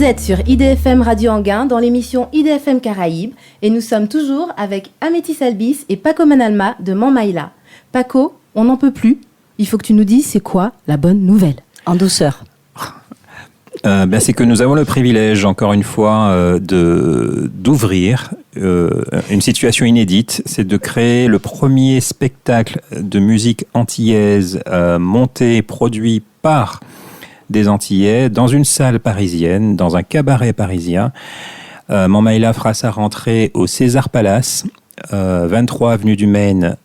Vous êtes sur IDFM Radio Anguin dans l'émission IDFM Caraïbes et nous sommes toujours avec Amétis Albis et Paco Manalma de Mamaïla. Paco, on n'en peut plus. Il faut que tu nous dises c'est quoi la bonne nouvelle. En douceur. C'est que nous avons le privilège, encore une fois, d'ouvrir une situation inédite. C'est de créer le premier spectacle de musique antillaise monté et produit par des Antillais dans une salle parisienne, dans un cabaret parisien. Mamaïla fera sa rentrée au César Palace, 23 avenue du Maine,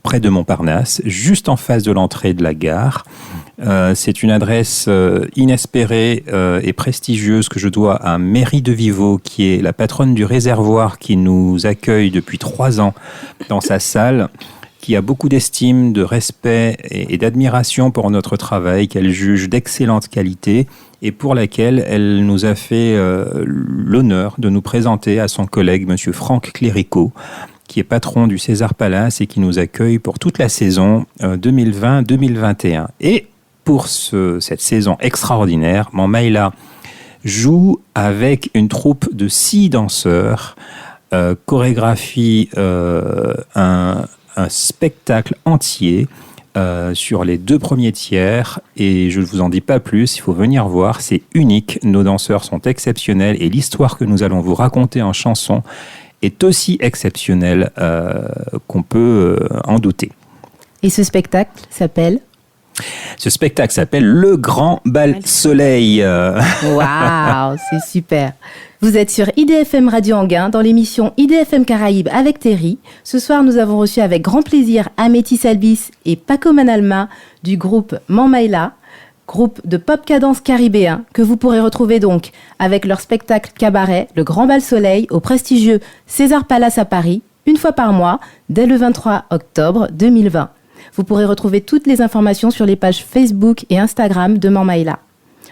près de Montparnasse, juste en face de l'entrée de la gare. C'est une adresse inespérée et prestigieuse que je dois à Mairie de Vivo, qui est la patronne du réservoir qui nous accueille depuis 3 ans dans sa salle, qui a beaucoup d'estime, de respect et d'admiration pour notre travail, qu'elle juge d'excellente qualité et pour laquelle elle nous a fait l'honneur de nous présenter à son collègue, monsieur Franck Cléricault, qui est patron du César Palace et qui nous accueille pour toute la saison 2020-2021. Et pour cette saison extraordinaire, Mamaïla joue avec une troupe de 6 danseurs, chorégraphie un spectacle entier sur les 2 premiers tiers, et je ne vous en dis pas plus, il faut venir voir, c'est unique, nos danseurs sont exceptionnels et l'histoire que nous allons vous raconter en chanson est aussi exceptionnelle qu'on peut en douter. Et ce spectacle s'appelle ? Ce spectacle s'appelle Le Grand Bal Soleil. Waouh, c'est super. Vous êtes sur IDFM Radio Anguin dans l'émission IDFM Caraïbes avec Terry. Ce soir, nous avons reçu avec grand plaisir Amétis Albis et Paco Manalma du groupe Mamaïla, groupe de pop cadence caribéen que vous pourrez retrouver donc avec leur spectacle cabaret Le Grand Bal Soleil au prestigieux César Palace à Paris, une fois par mois, dès le 23 octobre 2020. Vous pourrez retrouver toutes les informations sur les pages Facebook et Instagram de Mamaïla.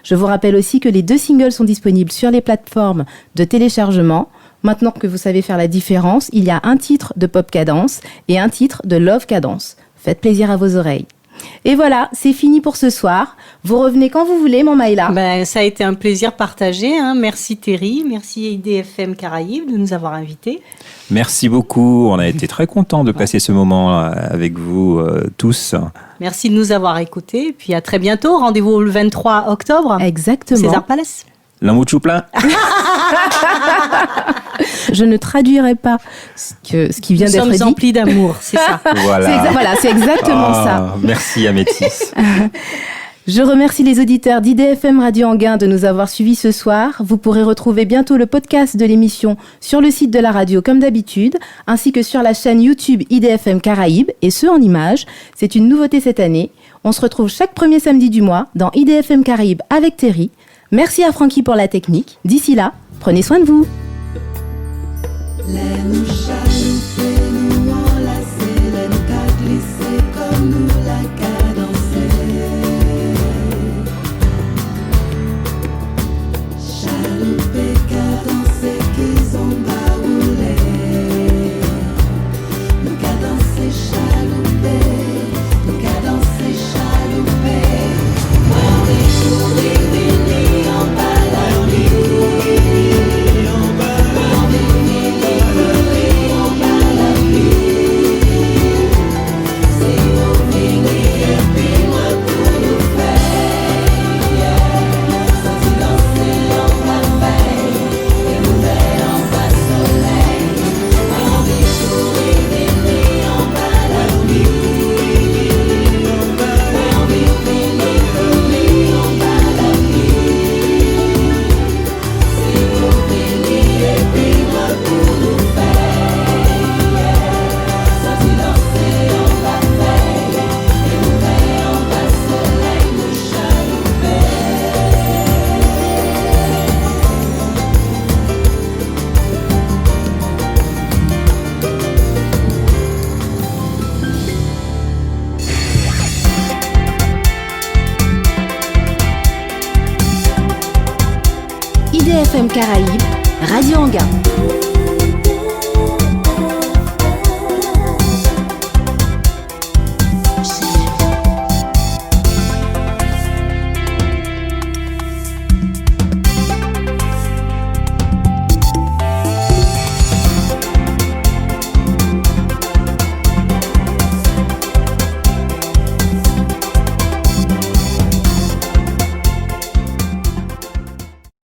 Je vous rappelle aussi que les 2 singles sont disponibles sur les plateformes de téléchargement. Maintenant que vous savez faire la différence, il y a un titre de pop cadence et un titre de love cadence. Faites plaisir à vos oreilles. Et voilà, c'est fini pour ce soir. Vous revenez quand vous voulez, Mamaïla. Ça a été un plaisir partagé. Merci Terry, merci IDFM Caraïbes de nous avoir invités. Merci beaucoup, on a été très contents de passer ce moment avec vous tous. Merci de nous avoir écoutés, puis à très bientôt. Rendez-vous le 23 octobre. Exactement. César Palace. L'amour plein. Je ne traduirai pas ce qui vient d'être dit. Nous sommes emplis d'amour, c'est ça. Voilà. C'est exactement ça. Merci Amétis. Je remercie les auditeurs d'IDFM Radio Anguin de nous avoir suivis ce soir. Vous pourrez retrouver bientôt le podcast de l'émission sur le site de la radio comme d'habitude, ainsi que sur la chaîne YouTube IDFM Caraïbes, et ce en images. C'est une nouveauté cette année. On se retrouve chaque premier samedi du mois dans IDFM Caraïbes avec Terry. Merci à Francky pour la technique. D'ici là, prenez soin de vous. Laisse-nous chalouper, nous enlacer, laisse-nous qu'à glisser comme nous la cadencer. Chalouper, cadencer, qu'ils ont baroulé. Nous cadencer, chalouper, nous cadencer, chalouper. En bas la vie, en bas la vie. IDFM Caraïbes, Radio Anguin.